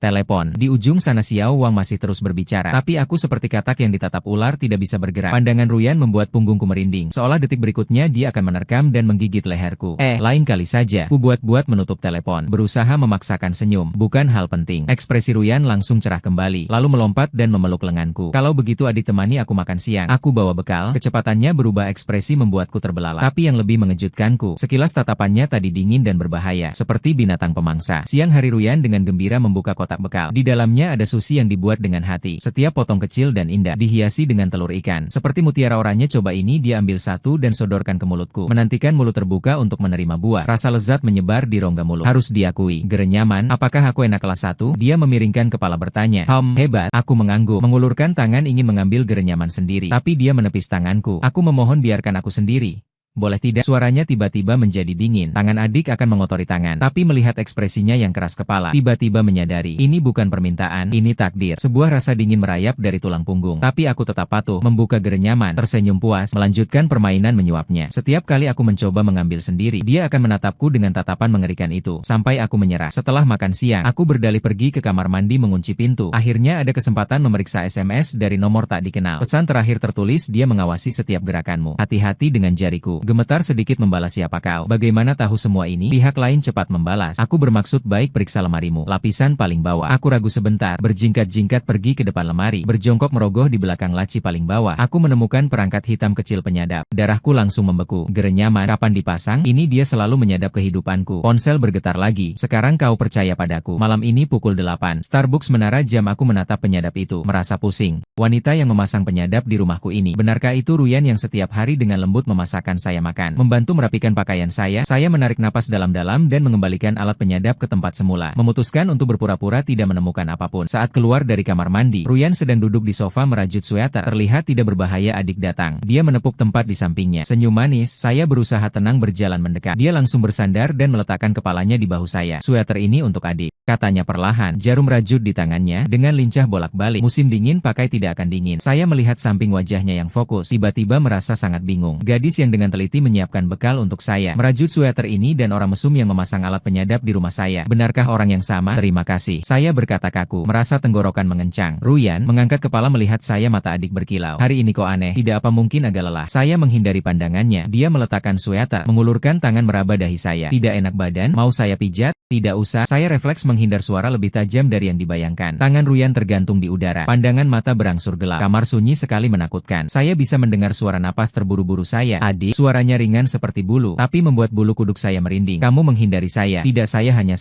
Telepon. Di ujung sana Xiao Wang masih terus berbicara. Tapi aku seperti katak yang ditatap ular tidak bisa bergerak. Pandangan Ruyan membuat punggungku merinding. Seolah detik berikutnya dia akan menerkam dan menggigit leherku. Lain kali saja. Ku buat-buat menutup telepon. Berusaha memaksakan senyum. Bukan hal penting. Ekspresi Ruyan langsung cerah kembali. Lalu melompat dan memeluk lenganku. Kalau begitu adik temani aku makan siang. Aku bawa bekal. Kecepatannya berubah ekspresi membuatku terbelalak. Tapi yang lebih mengejutkanku, sekilas tatapannya tadi dingin dan berbahaya. Seperti binatang pemangsa. Siang hari Ruyan dengan gembira membuka kotak bekal. Di dalamnya ada sushi yang dibuat dengan hati. Setiap potong kecil dan indah, dihiasi dengan telur ikan. Seperti mutiara oranye. Coba ini, dia ambil satu dan sodorkan ke mulutku. Menantikan mulut terbuka untuk menerima buah. Rasa lezat menyebar di rongga mulut. Harus diakui, gerenyaman. Apakah aku enak kelas 1? Dia memiringkan kepala bertanya. Hebat. Aku mengangguk. Mengulurkan tangan ingin mengambil gerenyaman sendiri. Tapi dia menepis tanganku. Aku memohon biarkan aku sendiri. Boleh tidak? Suaranya tiba-tiba menjadi dingin. Tangan adik akan mengotori tangan. Tapi melihat ekspresinya yang keras kepala, tiba-tiba menyadari. Ini bukan permintaan, ini takdir. Sebuah rasa dingin merayap dari tulang punggung. Tapi aku tetap patuh, membuka gerenyaman, tersenyum puas, melanjutkan permainan menyuapnya. Setiap kali aku mencoba mengambil sendiri, dia akan menatapku dengan tatapan mengerikan itu. Sampai aku menyerah. Setelah makan siang, aku berdalih pergi ke kamar mandi mengunci pintu. Akhirnya ada kesempatan memeriksa SMS dari nomor tak dikenal. Pesan terakhir tertulis, dia mengawasi setiap gerakanmu. Hati-hati dengan jariku. Gemetar sedikit membalas, siapa kau? Bagaimana tahu semua ini? Pihak lain cepat membalas. Aku bermaksud baik, periksa lemarimu. Lapisan paling bawah. Aku ragu sebentar, berjingkat-jingkat pergi ke depan lemari. Berjongkok merogoh di belakang laci paling bawah. Aku menemukan perangkat hitam kecil penyadap. Darahku langsung membeku. Gerenyaman, kapan dipasang? Ini dia selalu menyadap kehidupanku. Ponsel bergetar lagi. Sekarang kau percaya padaku. Malam ini pukul 8. Starbucks menara jam. Aku menatap penyadap itu, merasa pusing. Wanita yang memasang penyadap di rumahku ini. Benarkah itu Ruyan yang setiap hari dengan lembut memasakkan saya makan, membantu merapikan pakaian saya? Saya menarik napas dalam-dalam dan mengembalikan alat penyadap ke tempat semula. Memutuskan untuk berpura-pura tidak menemukan apapun. Saat keluar dari kamar mandi, Ruyan sedang duduk di sofa merajut sweater. Terlihat tidak berbahaya. Adik datang. Dia menepuk tempat di sampingnya. Senyum manis. Saya berusaha tenang berjalan mendekat. Dia langsung bersandar dan meletakkan kepalanya di bahu saya. Sweater ini untuk adik, katanya perlahan. Jarum rajut di tangannya dengan lincah bolak-balik. Musim dingin pakai tidak akan dingin. Saya melihat samping wajahnya yang fokus. Tiba-tiba merasa sangat bingung. Gadis yang dengan teliti menyiapkan bekal untuk saya merajut sweater ini dan orang mesum yang memasang alat penyadap di rumah saya. Benarkah orang yang sama? Terima kasih. Saya berkata kaku, merasa tenggorokan mengencang. Ruyan mengangkat kepala melihat saya, mata adik berkilau. Hari ini kok aneh? Tidak apa mungkin agak lelah? Saya menghindari pandangannya. Dia meletakkan sweater, mengulurkan tangan meraba dahi saya. Tidak enak badan? Mau saya pijat? Tidak usah. Saya refleks menghindar suara lebih tajam dari yang dibayangkan. Tangan Ruyan tergantung di udara. Pandangan mata berangsur gelap. Kamar sunyi sekali, menakutkan. Saya bisa mendengar suara napas terburu-buru saya. Adik, suaranya ringan seperti bulu, tapi membuat bulu kuduk saya merinding. Kamu menghindari saya? Tidak, saya hanya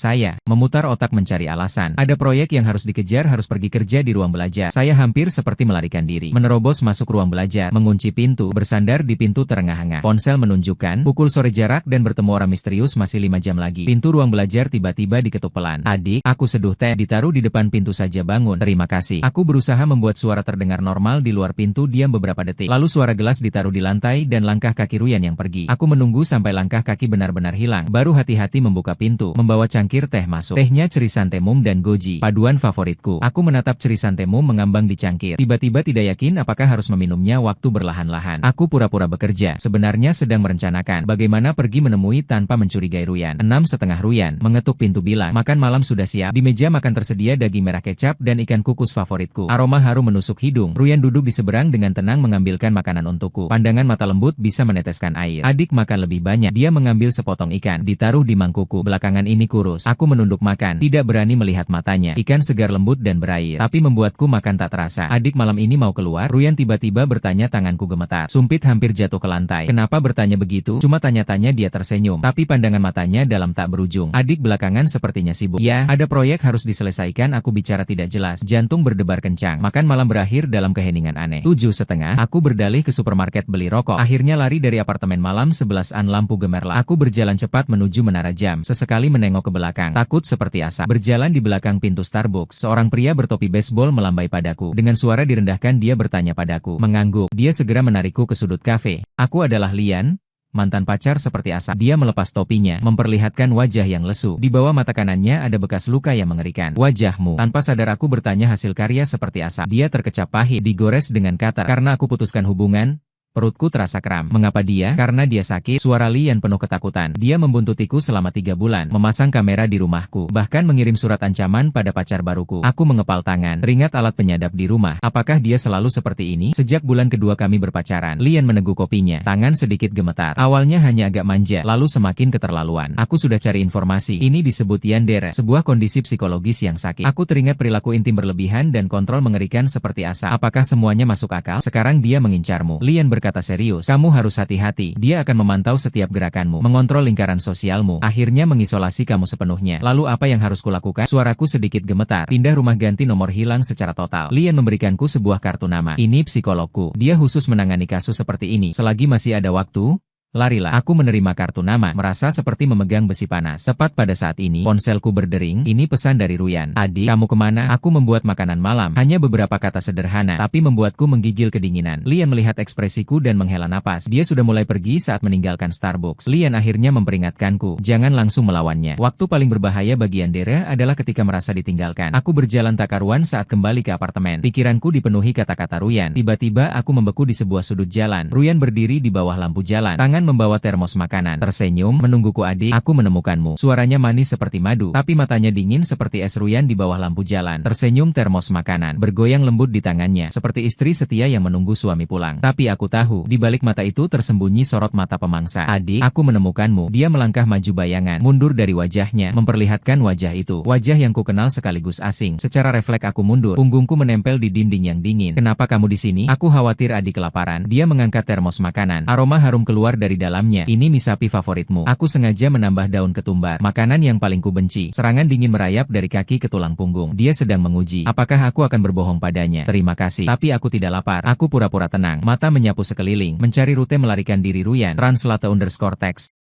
memutar otak mencari alasan. Ada proyek yang harus dikejar, harus pergi kerja di ruang belajar. Saya hampir seperti melarikan diri. Menerobos masuk ruang belajar, mengunci pintu, bersandar di pintu terengah-engah. Ponsel menunjukkan pukul sore jarak dan bertemu orang misterius masih 5 jam lagi. Pintu ruang belajar tiba-tiba diketuk pelan. Adik, aku seduh teh ditaruh di depan pintu saja, bangun. Terima kasih. Aku berusaha membuat suara terdengar normal di luar pintu. Diam beberapa detik. Lalu suara gelas ditaruh di lantai dan langkah kaki Ruyan yang pergi. Aku menunggu sampai langkah kaki benar-benar hilang. Baru hati-hati membuka pintu, membawa cangkir teh masuk. Tehnya cerisantemum dan goji, paduan favoritku. Aku menatap cerisantemum mengambang di cangkir. Tiba-tiba tidak yakin apakah harus meminumnya waktu berlahan-lahan. Aku pura-pura bekerja. Sebenarnya sedang merencanakan bagaimana pergi menemui tanpa mencurigai Ruyan. 6:30 Ruyan mengetuk pintu bilang, makan malam sudah siap. Di meja makan tersedia daging merah kecap dan ikan kukus favoritku. Aroma harum menusuk hidung. Ruyan duduk di seberang dengan tenang mengambilkan makanan untukku. Pandangan mata lembut bisa meneteskan air. Adik makan lebih banyak. Dia mengambil sepotong ikan, ditaruh di mangkukku. Belakangan ini kurus. Aku menunduk makan, tidak berani melihat matanya. Ikan segar lembut dan berair, tapi membuatku makan tak terasa. Adik malam ini mau keluar? Ruyan tiba-tiba bertanya, tanganku gemetar. Sumpit hampir jatuh ke lantai. Kenapa bertanya begitu? Cuma tanya-tanya. Dia tersenyum, tapi pandangan matanya dalam tak berujung. Adik belakangan sepertinya sibuk. Ya, ada proyek harus diselesaikan. Aku bicara tidak jelas. Jantung berdebar kencang. Makan malam berakhir dalam keheningan aneh. 7:30, aku berdalih ke supermarket beli rokok. Akhirnya lari dari apartemen malam 11-an. Lampu gemerlap. Aku berjalan cepat menuju menara jam. Sesekali menengok ke belakang. Takut seperti asap. Berjalan di belakang pintu Starbucks, seorang pria bertopi baseball melambai padaku. Dengan suara direndahkan dia bertanya padaku. Mengangguk, dia segera menarikku ke sudut kafe. Aku adalah Lian, mantan pacar seperti asap. Dia melepas topinya, memperlihatkan wajah yang lesu. Di bawah mata kanannya ada bekas luka yang mengerikan. Wajahmu. Tanpa sadar aku bertanya, hasil karya seperti asap. Dia terkecap pahit, digores dengan kata. Karena aku putuskan hubungan. Perutku terasa kram. Mengapa dia? Karena dia sakit. Suara Lian penuh ketakutan. Dia membuntutiku selama 3 bulan, memasang kamera di rumahku, bahkan mengirim surat ancaman pada pacar baruku. Aku mengepal tangan, teringat alat penyadap di rumah. Apakah dia selalu seperti ini? Sejak bulan kedua kami berpacaran. Lian meneguk kopinya. Tangan sedikit gemetar. Awalnya hanya agak manja, lalu semakin keterlaluan. Aku sudah cari informasi. Ini disebut yandere, sebuah kondisi psikologis yang sakit. Aku teringat perilaku intim berlebihan dan kontrol mengerikan seperti asap. Apakah semuanya masuk akal? Sekarang dia mengincarmu. Lian berkata serius, kamu harus hati-hati. Dia akan memantau setiap gerakanmu, mengontrol lingkaran sosialmu, akhirnya mengisolasi kamu sepenuhnya. Lalu apa yang harus kulakukan? Suaraku sedikit gemetar. Pindah rumah, ganti nomor, hilang secara total. Lian memberikanku sebuah kartu nama. Ini psikologku. Dia khusus menangani kasus seperti ini. Selagi masih ada waktu, larilah. Aku menerima kartu nama, merasa seperti memegang besi panas. Tepat pada saat ini, ponselku berdering. Ini pesan dari Ruyan. Adik, kamu kemana? Aku membuat makanan malam. Hanya beberapa kata sederhana, tapi membuatku menggigil kedinginan. Lian melihat ekspresiku dan menghela napas. Dia sudah mulai pergi saat meninggalkan Starbucks. Lian akhirnya memperingatkanku, jangan langsung melawannya. Waktu paling berbahaya bagi yandere adalah ketika merasa ditinggalkan. Aku berjalan tak karuan saat kembali ke apartemen. Pikiranku dipenuhi kata-kata Ruyan. Tiba-tiba aku membeku di sebuah sudut jalan. Ruyan berdiri di bawah lampu jalan. Tangan Dengan membawa termos makanan. Tersenyum, menungguku adik, aku menemukanmu. Suaranya manis seperti madu, tapi matanya dingin seperti es Ruyan di bawah lampu jalan. Tersenyum, termos makanan bergoyang lembut di tangannya, seperti istri setia yang menunggu suami pulang. Tapi aku tahu, di balik mata itu tersembunyi sorot mata pemangsa. Adik, aku menemukanmu. Dia melangkah maju bayangan, mundur dari wajahnya, memperlihatkan wajah itu. Wajah yang ku kenal sekaligus asing. Secara refleks aku mundur, punggungku menempel di dinding yang dingin. Kenapa kamu di sini? Aku khawatir adik kelaparan. Dia mengangkat termos makanan. Aroma harum keluar dari dalamnya. Ini mie sapi favoritmu. Aku sengaja menambah daun ketumbar, makanan yang paling ku benci. Serangan dingin merayap dari kaki ke tulang punggung. Dia sedang menguji apakah aku akan berbohong padanya. Terima kasih, tapi aku tidak lapar. Aku pura-pura tenang. Mata menyapu sekeliling, mencari rute melarikan diri Ruyan. Translate_text.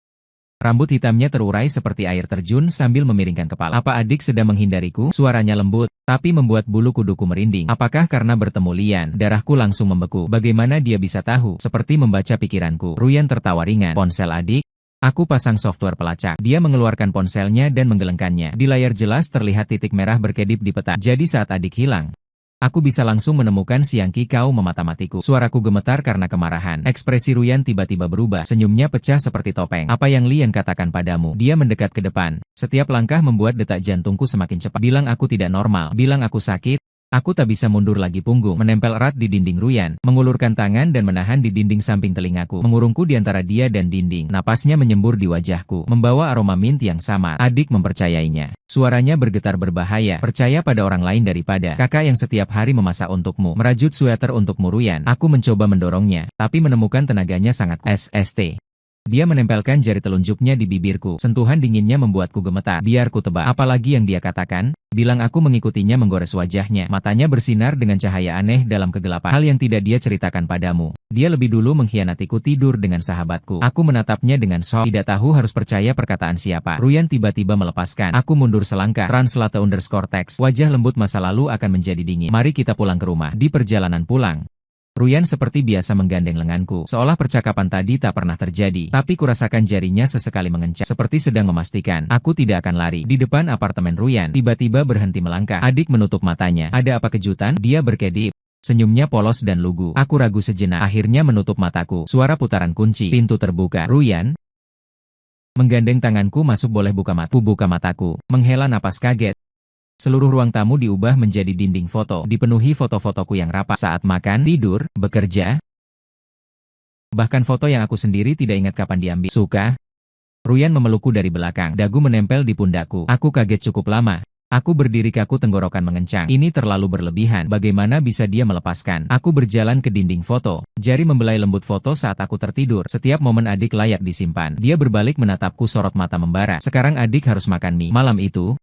Rambut hitamnya terurai seperti air terjun sambil memiringkan kepala. Apa adik sedang menghindariku? Suaranya lembut, tapi membuat bulu kuduku merinding. Apakah karena bertemu Lian, darahku langsung membeku? Bagaimana dia bisa tahu? Seperti membaca pikiranku. Ruyan tertawa ringan. Ponsel adik? Aku pasang software pelacak. Dia mengeluarkan ponselnya dan menggelengkannya. Di layar jelas terlihat titik merah berkedip di peta. Jadi saat adik hilang, aku bisa langsung menemukan Siangki. Kau memata-matiku. Suaraku gemetar karena kemarahan. Ekspresi Ruyan tiba-tiba berubah. Senyumnya pecah seperti topeng. Apa yang Lian katakan padamu? Dia mendekat ke depan. Setiap langkah membuat detak jantungku semakin cepat. Bilang aku tidak normal. Bilang aku sakit. Aku tak bisa mundur lagi. Punggung menempel erat di dinding Ruyan, mengulurkan tangan dan menahan di dinding samping telingaku, mengurungku di antara dia dan dinding. Napasnya menyembur di wajahku, membawa aroma mint yang samar. Adik mempercayainya. Suaranya bergetar berbahaya. Percaya pada orang lain daripada kakak yang setiap hari memasak untukmu, merajut sweater untukmu Ruyan. Aku mencoba mendorongnya, tapi menemukan tenaganya sangat kuat. SST. Dia menempelkan jari telunjuknya di bibirku. Sentuhan dinginnya membuatku gemetar. Biar ku tebak. Apalagi yang dia katakan? Bilang. Aku mengikutinya menggores wajahnya. Matanya bersinar dengan cahaya aneh dalam kegelapan. Hal yang tidak dia ceritakan padamu. Dia lebih dulu mengkhianatiku tidur dengan sahabatku. Aku menatapnya dengan shock. Tidak tahu harus percaya perkataan siapa. Ruyan tiba-tiba melepaskan. Aku mundur selangkah. Translate_text. Wajah lembut masa lalu akan menjadi dingin. Mari kita pulang ke rumah. Di perjalanan pulang, Ruyan seperti biasa menggandeng lenganku, seolah percakapan tadi tak pernah terjadi. Tapi kurasakan jarinya sesekali mengencang, seperti sedang memastikan aku tidak akan lari. Di depan apartemen Ruyan, tiba-tiba berhenti melangkah. Adik menutup matanya. Ada apa kejutan? Dia berkedip. Senyumnya polos dan lugu. Aku ragu sejenak, akhirnya menutup mataku. Suara putaran kunci. Pintu terbuka. Ruyan menggandeng tanganku masuk. Boleh buka mata? Buka mataku, menghela napas kaget. Seluruh ruang tamu diubah menjadi dinding foto, dipenuhi foto-fotoku yang rapat saat makan, tidur, bekerja. Bahkan foto yang aku sendiri tidak ingat kapan diambil. Suka? Ruyan memelukku dari belakang, dagu menempel di pundakku. Aku kaget cukup lama. Aku berdiri kaku, tenggorokan mengencang. Ini terlalu berlebihan, bagaimana bisa dia melepaskan? Aku berjalan ke dinding foto, jari membelai lembut foto saat aku tertidur. Setiap momen adik layak disimpan. Dia berbalik menatapku, sorot mata membara. Sekarang adik harus makan mie. Malam itu,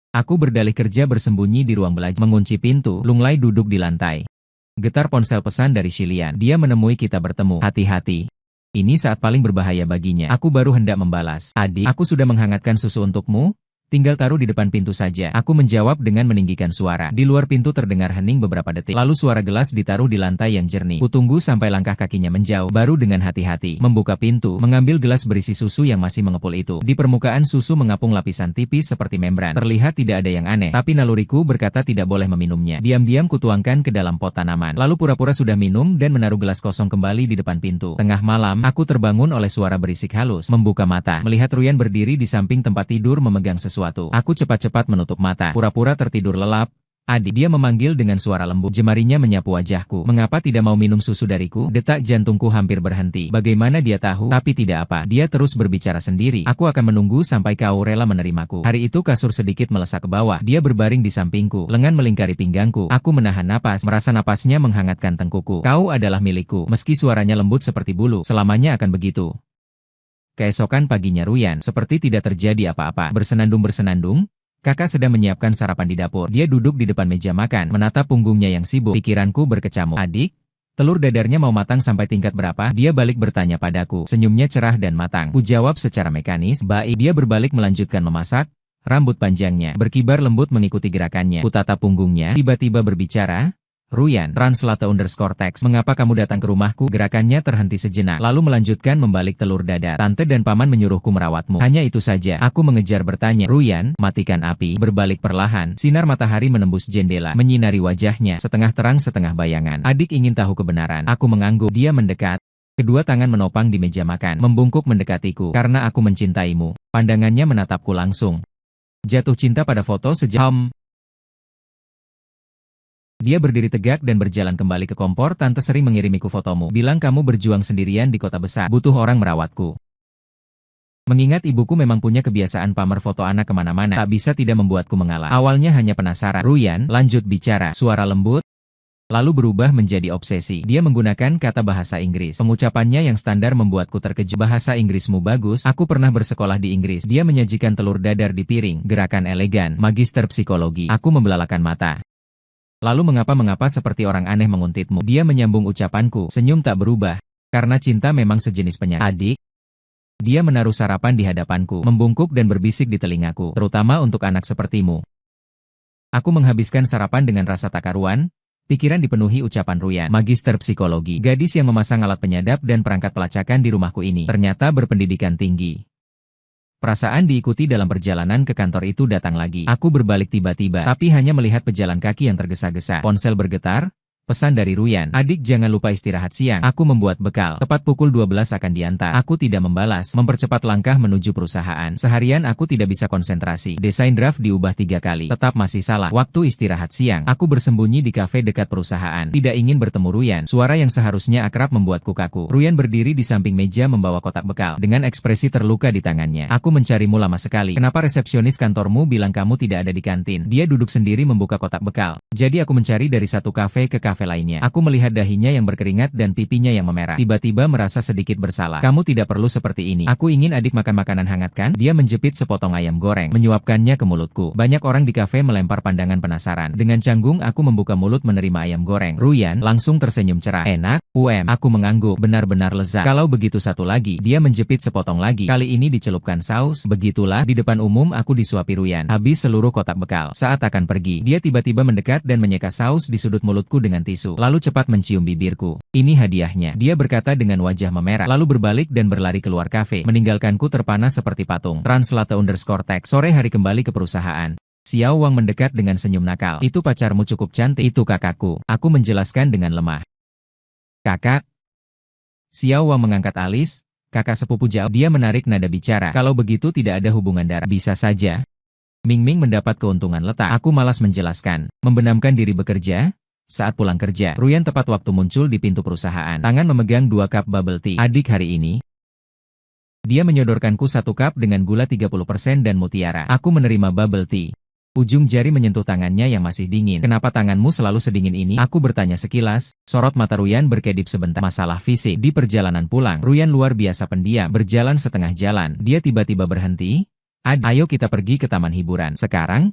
aku berdalih kerja bersembunyi di ruang belajar, mengunci pintu. Lunglai duduk di lantai. Getar ponsel pesan dari Shilian. Dia menemui kita bertemu. Hati-hati. Ini saat paling berbahaya baginya. Aku baru hendak membalas. Adik, aku sudah menghangatkan susu untukmu. Tinggal taruh di depan pintu saja. Aku menjawab dengan meninggikan suara. Di luar pintu terdengar hening beberapa detik. Lalu suara gelas ditaruh di lantai yang jernih. Kutunggu sampai langkah kakinya menjauh. Baru dengan hati-hati membuka pintu, mengambil gelas berisi susu yang masih mengepul itu. Di permukaan susu mengapung lapisan tipis seperti membran. Terlihat tidak ada yang aneh, tapi naluriku berkata tidak boleh meminumnya. Diam-diam kutuangkan ke dalam pot tanaman. Lalu pura-pura sudah minum dan menaruh gelas kosong kembali di depan pintu. Tengah malam, aku terbangun oleh suara berisik halus. Membuka mata, melihat Ruyan berdiri di samping tempat tidur memegang sesuatu. Aku cepat-cepat menutup mata, pura-pura tertidur lelap. Adik, dia memanggil dengan suara lembut. Jemarinya menyapu wajahku. Mengapa tidak mau minum susu dariku? Detak jantungku hampir berhenti. Bagaimana dia tahu? Tapi tidak apa. Dia terus berbicara sendiri. Aku akan menunggu sampai kau rela menerimaku. Hari itu kasur sedikit melesak ke bawah. Dia berbaring di sampingku. Lengan melingkari pinggangku. Aku menahan napas. Merasa napasnya menghangatkan tengkuku. Kau adalah milikku. Meski suaranya lembut seperti bulu, selamanya akan begitu. Keesokan paginya Ruyan seperti tidak terjadi apa-apa. Bersenandung-bersenandung, kakak sedang menyiapkan sarapan di dapur. Dia duduk di depan meja makan, menatap punggungnya yang sibuk. Pikiranku berkecamuk. Adik, telur dadarnya mau matang sampai tingkat berapa? Dia balik bertanya padaku. Senyumnya cerah dan matang. Ku jawab secara mekanis, baik. Dia berbalik melanjutkan memasak. Rambut panjangnya berkibar lembut mengikuti gerakannya. Ku tatap punggungnya, tiba-tiba berbicara. Ruyan, translate_text. Mengapa kamu datang ke rumahku? Gerakannya terhenti sejenak, lalu melanjutkan membalik telur dadar. Tante dan paman menyuruhku merawatmu. Hanya itu saja. Aku mengejar bertanya. Ruyan, matikan api. Berbalik perlahan. Sinar matahari menembus jendela, menyinari wajahnya, setengah terang setengah bayangan. Adik ingin tahu kebenaran. Aku mengangguk. Dia mendekat. Kedua tangan menopang di meja makan, membungkuk mendekatiku. Karena aku mencintaimu. Pandangannya menatapku langsung. Jatuh cinta pada foto sejam. Dia berdiri tegak dan berjalan kembali ke kompor. Tante sering mengirimiku fotomu. Bilang kamu berjuang sendirian di kota besar. Butuh orang merawatku. Mengingat ibuku memang punya kebiasaan pamer foto anak kemana-mana, tak bisa tidak membuatku mengalah. Awalnya hanya penasaran. Ruyan, lanjut bicara. Suara lembut, lalu berubah menjadi obsesi. Dia menggunakan kata bahasa Inggris. Pengucapannya yang standar membuatku terkejut. Bahasa Inggrismu bagus, aku pernah bersekolah di Inggris. Dia menyajikan telur dadar di piring. Gerakan elegan, magister psikologi. Aku membelalakan mata. Lalu mengapa seperti orang aneh menguntitmu? Dia menyambung ucapanku, senyum tak berubah. Karena cinta memang sejenis penyakit. Adik. Dia menaruh sarapan di hadapanku, membungkuk dan berbisik di telingaku, terutama untuk anak sepertimu. Aku menghabiskan sarapan dengan rasa tak karuan. Pikiran dipenuhi ucapan Ruyan, magister psikologi, gadis yang memasang alat penyadap dan perangkat pelacakan di rumahku ini, ternyata berpendidikan tinggi. Perasaan diikuti dalam perjalanan ke kantor itu datang lagi. Aku berbalik tiba-tiba, tapi hanya melihat pejalan kaki yang tergesa-gesa. Ponsel bergetar. Pesan dari Ruyan, adik jangan lupa istirahat siang, aku membuat bekal, tepat pukul 12 akan diantar. Aku tidak membalas, mempercepat langkah menuju perusahaan. Seharian aku tidak bisa konsentrasi, desain draft diubah 3 kali, tetap masih salah. Waktu istirahat siang, aku bersembunyi di kafe dekat perusahaan, tidak ingin bertemu Ruyan. Suara yang seharusnya akrab membuatku kaku. Ruyan berdiri di samping meja membawa kotak bekal, dengan ekspresi terluka di tangannya. Aku mencarimu lama sekali, kenapa resepsionis kantormu bilang kamu tidak ada di kantin? Dia duduk sendiri membuka kotak bekal, jadi aku mencari dari satu kafe ke kafe lainnya. Aku melihat dahinya yang berkeringat dan pipinya yang memerah. Tiba-tiba merasa sedikit bersalah. Kamu tidak perlu seperti ini. Aku ingin adik makan makanan hangat kan? Dia menjepit sepotong ayam goreng, menyuapkannya ke mulutku. Banyak orang di kafe melempar pandangan penasaran. Dengan canggung aku membuka mulut menerima ayam goreng. Ruyan langsung tersenyum cerah. Enak, Aku mengangguk. Benar-benar lezat. Kalau begitu satu lagi. Dia menjepit sepotong lagi. Kali ini dicelupkan saus. Begitulah, di depan umum aku disuapi Ruyan. Habis seluruh kotak bekal. Saat akan pergi, dia tiba-tiba mendekat dan menyeka saus di sudut mulutku dengan tisu, lalu cepat mencium bibirku. Ini hadiahnya, dia berkata dengan wajah memerah, lalu berbalik dan berlari keluar kafe, meninggalkanku terpana seperti patung. Translate_text. Sore hari kembali ke perusahaan. Xiao Wang mendekat dengan senyum nakal. Itu pacarmu cukup cantik. Itu kakakku. Aku menjelaskan dengan lemah. Kakak? Xiao Wang mengangkat alis. Kakak sepupu jauh. Dia menarik nada bicara. Kalau begitu tidak ada hubungan darah. Bisa saja. Ming Ming mendapat keuntungan letak. Aku malas menjelaskan. Membenamkan diri bekerja. Saat pulang kerja, Ruyan tepat waktu muncul di pintu perusahaan. Tangan memegang 2 cup bubble tea. Adik hari ini. Dia menyodorkanku 1 cup dengan gula 30% dan mutiara. Aku menerima bubble tea. Ujung jari menyentuh tangannya yang masih dingin. Kenapa tanganmu selalu sedingin ini? Aku bertanya sekilas. Sorot mata Ruyan berkedip sebentar. Masalah fisik. Di perjalanan pulang, Ruyan luar biasa pendiam. Berjalan setengah jalan, dia tiba-tiba berhenti. Ayo kita pergi ke taman hiburan. Sekarang?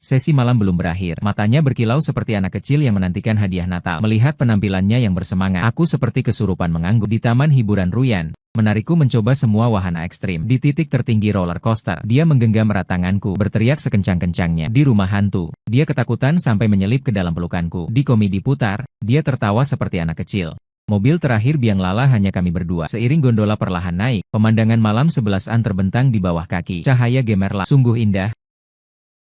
Sesi malam belum berakhir. Matanya berkilau seperti anak kecil yang menantikan hadiah Natal. Melihat penampilannya yang bersemangat, aku seperti kesurupan mengangguk. Di taman hiburan Ruyan menarikku mencoba semua wahana ekstrim. Di titik tertinggi roller coaster, dia menggenggam erat tanganku, berteriak sekencang-kencangnya. Di rumah hantu, dia ketakutan sampai menyelip ke dalam pelukanku. Di komedi putar, dia tertawa seperti anak kecil. Mobil terakhir biang lala hanya kami berdua. Seiring gondola perlahan naik, pemandangan malam 11-an terbentang di bawah kaki. Cahaya gemerlap, sungguh indah.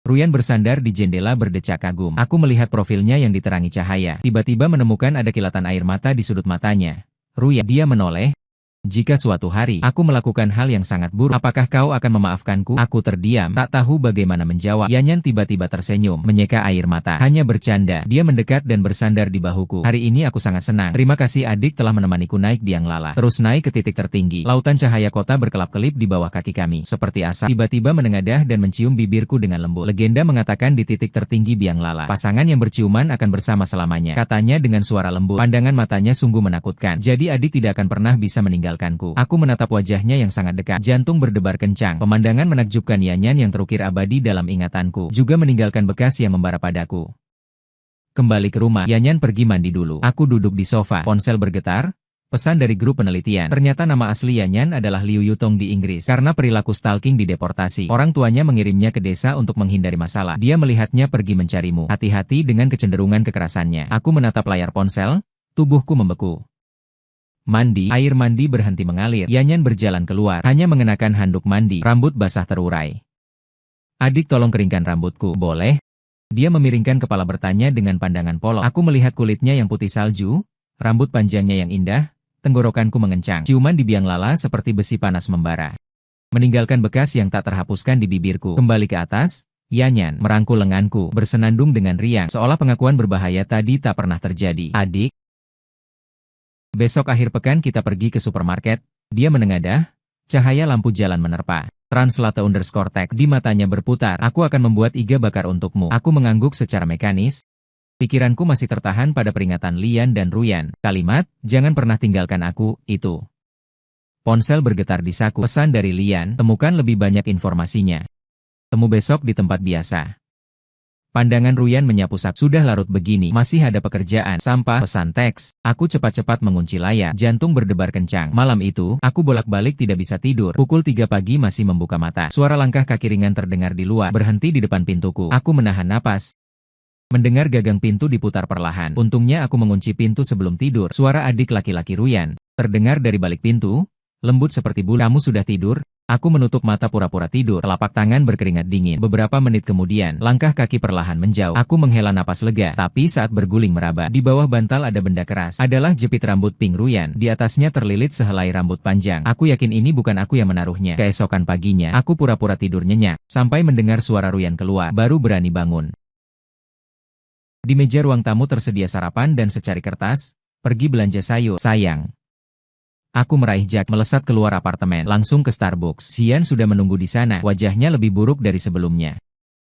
Ruyan bersandar di jendela berdecak kagum. Aku melihat profilnya yang diterangi cahaya. Tiba-tiba menemukan ada kilatan air mata di sudut matanya. Ruyan, dia menoleh. Jika suatu hari aku melakukan hal yang sangat buruk, apakah kau akan memaafkanku? Aku terdiam, tak tahu bagaimana menjawab. Yanyan tiba-tiba tersenyum, menyeka air mata. Hanya bercanda. Dia mendekat dan bersandar di bahuku. Hari ini aku sangat senang. Terima kasih adik telah menemaniku naik biang lala. Terus naik ke titik tertinggi. Lautan cahaya kota berkelap-kelip di bawah kaki kami. Seperti asap, tiba-tiba menengadah dan mencium bibirku dengan lembut. Legenda mengatakan di titik tertinggi biang lala, pasangan yang berciuman akan bersama selamanya. Katanya dengan suara lembut. Pandangan matanya sungguh menakutkan. Jadi adik tidak akan pernah bisa meninggal. Aku menatap wajahnya yang sangat dekat. Jantung berdebar kencang. Pemandangan menakjubkan Yanyan yang terukir abadi dalam ingatanku, juga meninggalkan bekas yang membara padaku. Kembali ke rumah, Yanyan pergi mandi dulu. Aku duduk di sofa. Ponsel bergetar. Pesan dari grup penelitian. Ternyata nama asli Yanyan adalah Liu Yutong di Inggris. Karena perilaku stalking dideportasi, orang tuanya mengirimnya ke desa untuk menghindari masalah. Dia melihatnya pergi mencarimu. Hati-hati dengan kecenderungan kekerasannya. Aku menatap layar ponsel. Tubuhku membeku. Mandi, air mandi berhenti mengalir. Yanyan berjalan keluar, hanya mengenakan handuk mandi, rambut basah terurai. Adik tolong keringkan rambutku, boleh? Dia memiringkan kepala bertanya dengan pandangan polos. Aku melihat kulitnya yang putih salju, rambut panjangnya yang indah, tenggorokanku mengencang. Ciuman di biang lala seperti besi panas membara. Meninggalkan bekas yang tak terhapuskan di bibirku. Kembali ke atas, Yanyan merangkul lenganku, bersenandung dengan riang, seolah pengakuan berbahaya tadi tak pernah terjadi. Adik, besok akhir pekan kita pergi ke supermarket. Dia menengadah, cahaya lampu jalan menerpa. Translate_tech di matanya berputar. Aku akan membuat iga bakar untukmu. Aku mengangguk secara mekanis. Pikiranku masih tertahan pada peringatan Lian dan Ruyan. Kalimat, jangan pernah tinggalkan aku, itu. Ponsel bergetar di saku. Pesan dari Lian, temukan lebih banyak informasinya. Temu besok di tempat biasa. Pandangan Ruyan menyapu saku. Sudah larut begini, masih ada pekerjaan. Sampah, pesan teks. Aku cepat-cepat mengunci layar. Jantung berdebar kencang. Malam itu, aku bolak-balik tidak bisa tidur. Pukul 3 pagi masih membuka mata. Suara langkah kaki ringan terdengar di luar. Berhenti di depan pintuku. Aku menahan napas. Mendengar gagang pintu diputar perlahan. Untungnya aku mengunci pintu sebelum tidur. Suara adik laki-laki Ruyan terdengar dari balik pintu. Lembut seperti bulu. Kamu sudah tidur? Aku menutup mata pura-pura tidur, telapak tangan berkeringat dingin. Beberapa menit kemudian, langkah kaki perlahan menjauh. Aku menghela napas lega, tapi saat berguling meraba, di bawah bantal ada benda keras. Adalah jepit rambut pink Ruyan. Di atasnya terlilit sehelai rambut panjang. Aku yakin ini bukan aku yang menaruhnya. Keesokan paginya, aku pura-pura tidur nyenyak, sampai mendengar suara Ruyan keluar, baru berani bangun. Di meja ruang tamu tersedia sarapan dan secari kertas. Pergi belanja sayur, sayang. Aku meraih Jak, melesat keluar apartemen, langsung ke Starbucks. Xian sudah menunggu di sana, wajahnya lebih buruk dari sebelumnya.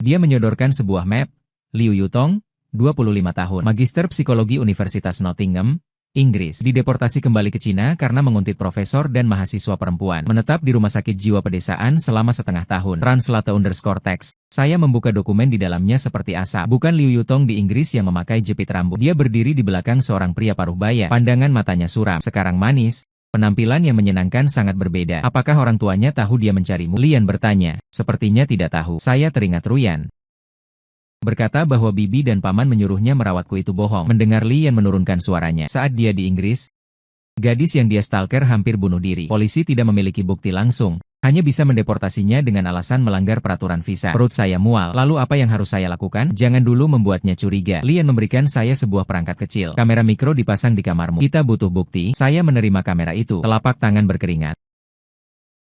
Dia menyodorkan sebuah map. Liu Yutong, 25 tahun, Magister Psikologi Universitas Nottingham, Inggris, dideportasi kembali ke Cina karena menguntit profesor dan mahasiswa perempuan, menetap di rumah sakit jiwa pedesaan selama setengah tahun. Translate_tech. Saya membuka dokumen di dalamnya seperti asap. Bukan Liu Yutong di Inggris yang memakai jepit rambut. Dia berdiri di belakang seorang pria paruh baya, pandangan matanya suram, sekarang manis. Penampilan yang menyenangkan sangat berbeda. Apakah orang tuanya tahu dia mencarimu? Lian bertanya. Sepertinya tidak tahu. Saya teringat Ruyan berkata bahwa bibi dan paman menyuruhnya merawatku, itu bohong. Mendengar Lian menurunkan suaranya. Saat dia di Inggris, gadis yang dia stalker hampir bunuh diri. Polisi tidak memiliki bukti langsung. Hanya bisa mendeportasinya dengan alasan melanggar peraturan visa. Perut saya mual. Lalu apa yang harus saya lakukan? Jangan dulu membuatnya curiga. Lian memberikan saya sebuah perangkat kecil. Kamera mikro dipasang di kamarmu. Kita butuh bukti. Saya menerima kamera itu. Telapak tangan berkeringat.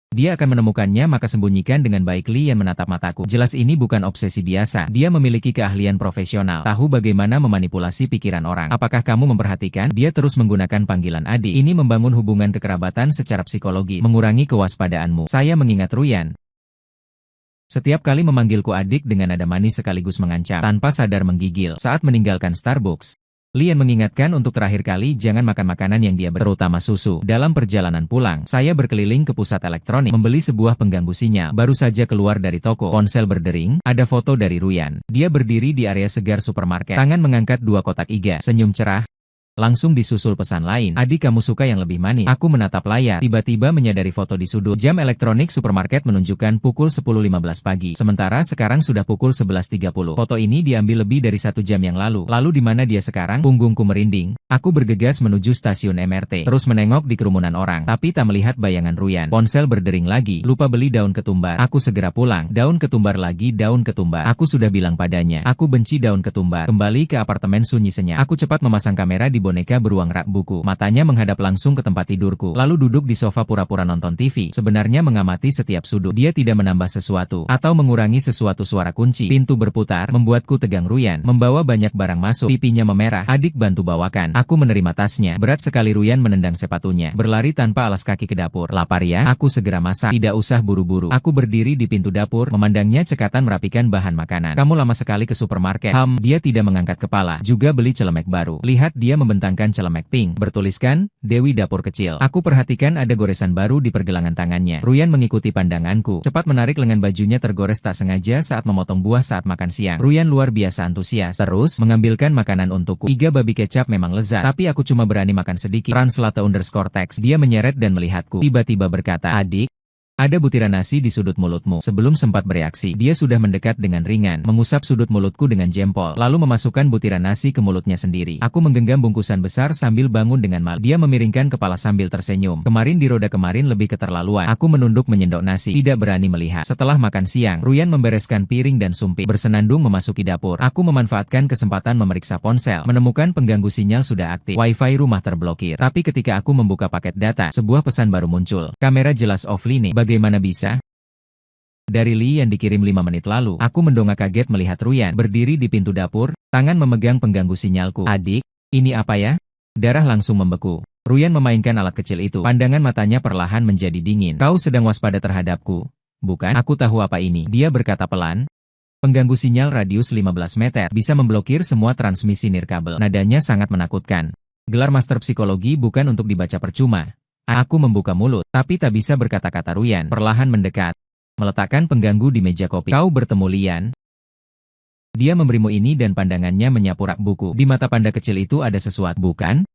Dia akan menemukannya, maka sembunyikan dengan baik. Lian menatap mataku. Jelas ini bukan obsesi biasa. Dia memiliki keahlian profesional. Tahu bagaimana memanipulasi pikiran orang. Apakah kamu memperhatikan? Dia terus menggunakan panggilan adik. Ini membangun hubungan kekerabatan secara psikologi. Mengurangi kewaspadaanmu. Saya mengingat Ruyan setiap kali memanggilku adik dengan nada manis sekaligus mengancam. Tanpa sadar menggigil. Saat meninggalkan Starbucks, Lian mengingatkan untuk terakhir kali jangan makan makanan yang dia terutama susu. Dalam perjalanan pulang, saya berkeliling ke pusat elektronik, membeli sebuah pengganggu sinyal. Baru saja keluar dari toko, ponsel berdering, ada foto dari Ruyan. Dia berdiri di area segar supermarket, tangan mengangkat 2 kotak iga, senyum cerah. Langsung disusul pesan lain. Adik, kamu suka yang lebih manis? Aku menatap layar, tiba-tiba menyadari foto di sudut. Jam elektronik supermarket menunjukkan pukul 10.15 pagi. Sementara sekarang sudah pukul 11.30. Foto ini diambil lebih dari 1 jam yang lalu. Lalu di mana dia sekarang? Punggungku merinding. Aku bergegas menuju stasiun MRT. Terus menengok di kerumunan orang, tapi tak melihat bayangan Ruyan. Ponsel berdering lagi. Lupa beli daun ketumbar. Aku segera pulang. Daun ketumbar lagi, daun ketumbar. Aku sudah bilang padanya. Aku benci daun ketumbar. Kembali ke apartemen sunyi senyap. Aku cepat memasang kamera di boneka beruang rak buku. Matanya menghadap langsung ke tempat tidurku. Lalu duduk di sofa pura-pura nonton TV. Sebenarnya mengamati setiap sudut. Dia tidak menambah sesuatu atau mengurangi sesuatu. Suara kunci pintu berputar membuatku tegang. Ruyan membawa banyak barang masuk. Pipinya memerah. Adik, bantu bawakan. Aku menerima tasnya. Berat sekali. Ruyan menendang sepatunya. Berlari tanpa alas kaki ke dapur. Lapar ya? Aku segera masak. Tidak usah buru-buru. Aku berdiri di pintu dapur, memandangnya cekatan merapikan bahan makanan. Kamu lama sekali ke supermarket. Dia tidak mengangkat kepala. Juga beli celemek baru. Lihat, dia membentangkan celemek pink, bertuliskan, Dewi Dapur Kecil. Aku perhatikan ada goresan baru di pergelangan tangannya. Ruyan mengikuti pandanganku. Cepat menarik lengan bajunya tergores tak sengaja saat memotong buah saat makan siang. Ruyan luar biasa antusias. Terus, mengambilkan makanan untukku. Iga babi kecap memang lezat, tapi aku cuma berani makan sedikit. Translate_tech. Dia menyeret dan melihatku. Tiba-tiba berkata, adik, Ada butiran nasi di sudut mulutmu. Sebelum sempat bereaksi, dia sudah mendekat dengan ringan, mengusap sudut mulutku dengan jempol, lalu memasukkan butiran nasi ke mulutnya sendiri. Aku menggenggam bungkusan besar sambil bangun dengan malu. Dia memiringkan kepala sambil tersenyum. Kemarin di roda kemarin lebih keterlaluan. Aku menunduk menyendok nasi, tidak berani melihat. Setelah makan siang, Ruyan membereskan piring dan sumpit, bersenandung memasuki dapur. Aku memanfaatkan kesempatan memeriksa ponsel, menemukan pengganggu sinyal sudah aktif. Wi-Fi rumah terblokir. Tapi ketika aku membuka paket data, sebuah pesan baru muncul. Kamera jelas offline. Bagaimana bisa? Dari Lee yang dikirim 5 menit lalu, aku mendongak kaget melihat Ruyan berdiri di pintu dapur, tangan memegang pengganggu sinyalku. Adik, ini apa ya? Darah langsung membeku. Ruyan memainkan alat kecil itu, pandangan matanya perlahan menjadi dingin. Kau sedang waspada terhadapku, bukan? Aku tahu apa ini, dia berkata pelan. Pengganggu sinyal radius 15 meter, bisa memblokir semua transmisi nirkabel. Nadanya sangat menakutkan. Gelar master psikologi bukan untuk dibaca percuma. Aku membuka mulut, tapi tak bisa berkata-kata. Ruyan perlahan mendekat, meletakkan pengganggu di meja kopi. Kau bertemu Lian? Dia memberimu ini dan pandangannya menyapu rak buku. Di mata panda kecil itu ada sesuatu, bukan?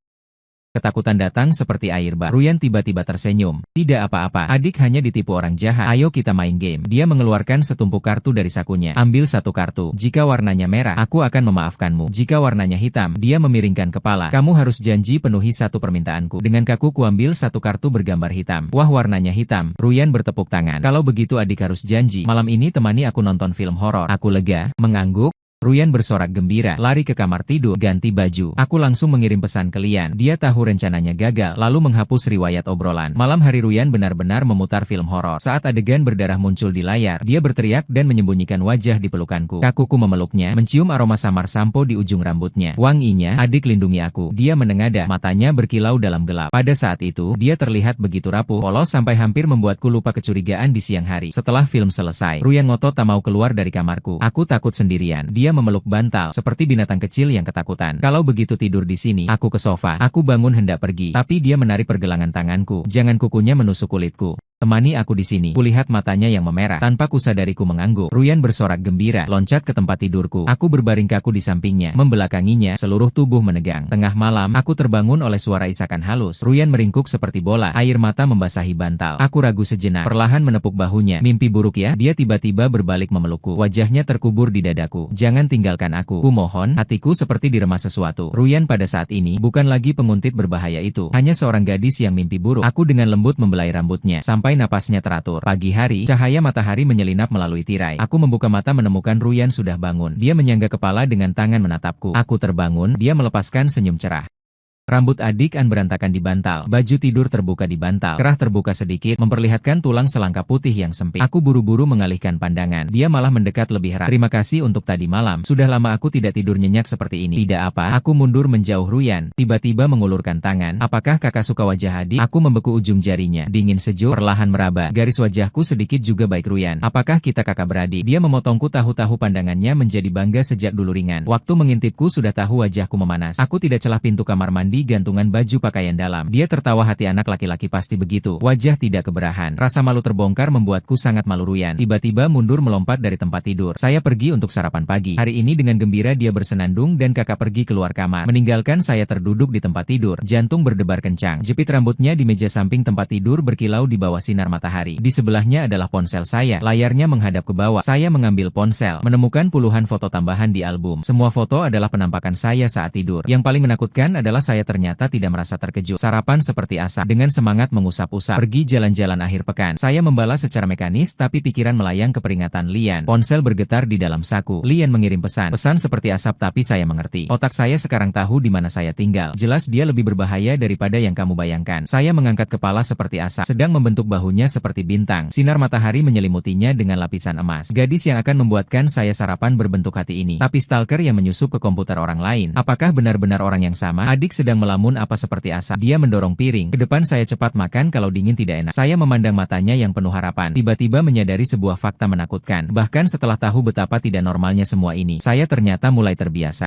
Ketakutan datang seperti air bah. Ruyan tiba-tiba tersenyum. Tidak apa-apa, adik hanya ditipu orang jahat. Ayo kita main game. Dia mengeluarkan setumpuk kartu dari sakunya. Ambil satu kartu. Jika warnanya merah, aku akan memaafkanmu. Jika warnanya hitam, dia memiringkan kepala. Kamu harus janji penuhi satu permintaanku. Dengan kaku kuambil satu kartu bergambar hitam. Wah, warnanya hitam. Ruyan bertepuk tangan. Kalau begitu adik harus janji. Malam ini temani aku nonton film horor. Aku lega, mengangguk. Ruyan bersorak gembira, lari ke kamar tidur, ganti baju. Aku langsung mengirim pesan ke Lian. Dia tahu rencananya gagal, lalu menghapus riwayat obrolan. Malam hari Ruyan benar-benar memutar film horor. Saat adegan berdarah muncul di layar, dia berteriak dan menyembunyikan wajah di pelukanku. Kakuku memeluknya, mencium aroma samar sampo di ujung rambutnya. Wanginya, adik lindungi aku. Dia menengadah, matanya berkilau dalam gelap. Pada saat itu, dia terlihat begitu rapuh, polos sampai hampir membuatku lupa kecurigaan di siang hari. Setelah film selesai, Ruyan ngotot tak mau keluar dari kamarku. Aku takut sendirian. Dia memeluk bantal, seperti binatang kecil yang ketakutan. Kalau begitu tidur di sini, aku ke sofa. Aku bangun hendak pergi, tapi dia menarik pergelangan tanganku. Jangan, kukunya menusuk kulitku. Temani aku di sini. Kulihat matanya yang memerah. Tanpa kusadariku mengangguk. Ruyan bersorak gembira, loncat ke tempat tidurku. Aku berbaring kaku di sampingnya, membelakanginya, seluruh tubuh menegang. Tengah malam, aku terbangun oleh suara isakan halus. Ruyan meringkuk seperti bola, air mata membasahi bantal. Aku ragu sejenak, perlahan menepuk bahunya. Mimpi buruk ya? Dia tiba-tiba berbalik memelukku. Wajahnya terkubur di dadaku. Jangan tinggalkan aku. Kumohon. Hatiku seperti diremas sesuatu. Ruyan pada saat ini bukan lagi penguntit berbahaya itu, hanya seorang gadis yang mimpi buruk. Aku dengan lembut membelai rambutnya sampai napasnya teratur. Pagi hari, cahaya matahari menyelinap melalui tirai. Aku membuka mata menemukan Ruyan sudah bangun. Dia menyangga kepala dengan tangan menatapku. Aku terbangun, dia melepaskan senyum cerah. Rambut adik An berantakan di bantal, baju tidur terbuka di bantal, kerah terbuka sedikit, memperlihatkan tulang selangkah putih yang sempit. Aku buru-buru mengalihkan pandangan, dia malah mendekat lebih erat. Terima kasih untuk tadi malam, sudah lama aku tidak tidur nyenyak seperti ini. Tidak apa, aku mundur menjauh. Ruyan tiba-tiba mengulurkan tangan. Apakah kakak suka wajah adik? Aku membeku ujung jarinya, dingin sejuk, perlahan meraba. Garis wajahku sedikit juga baik. Ruyan, apakah kita kakak beradik? Dia memotongku, tahu-tahu pandangannya menjadi bangga sejak dulu ringan. Waktu mengintipku sudah tahu wajahku memanas. Aku tidak celah pintu kamar mandi gantungan baju pakaian dalam. Dia tertawa, hati anak laki-laki pasti begitu. Wajah tidak keberahan. Rasa malu terbongkar membuatku sangat malu. Ruyan tiba-tiba mundur melompat dari tempat tidur. Saya pergi untuk sarapan pagi. Hari ini dengan gembira dia bersenandung dan kakak pergi keluar kamar, meninggalkan saya terduduk di tempat tidur. Jantung berdebar kencang. Jepit rambutnya di meja samping tempat tidur berkilau di bawah sinar matahari. Di sebelahnya adalah ponsel saya. Layarnya menghadap ke bawah. Saya mengambil ponsel, menemukan puluhan foto tambahan di album. Semua foto adalah penampakan saya saat tidur. Yang paling menakutkan adalah saya ternyata tidak merasa terkejut. Sarapan seperti asap, dengan semangat mengusap-usap. Pergi jalan-jalan akhir pekan. Saya membalas secara mekanis, tapi pikiran melayang ke peringatan Lian. Ponsel bergetar di dalam saku. Lian mengirim pesan. Pesan seperti asap, tapi saya mengerti. Otak saya sekarang tahu di mana saya tinggal. Jelas dia lebih berbahaya daripada yang kamu bayangkan. Saya mengangkat kepala seperti asap, sedang membentuk bahunya seperti bintang. Sinar matahari menyelimutinya dengan lapisan emas. Gadis yang akan membuatkan saya sarapan berbentuk hati ini. Tapi stalker yang menyusup ke komputer orang lain. Apakah benar-benar orang yang sama? Adik sedang melamun apa seperti asap. Dia mendorong piring ke depan saya, cepat makan, kalau dingin tidak enak. Saya memandang matanya yang penuh harapan. Tiba-tiba menyadari sebuah fakta menakutkan. Bahkan setelah tahu betapa tidak normalnya semua ini, saya ternyata mulai terbiasa.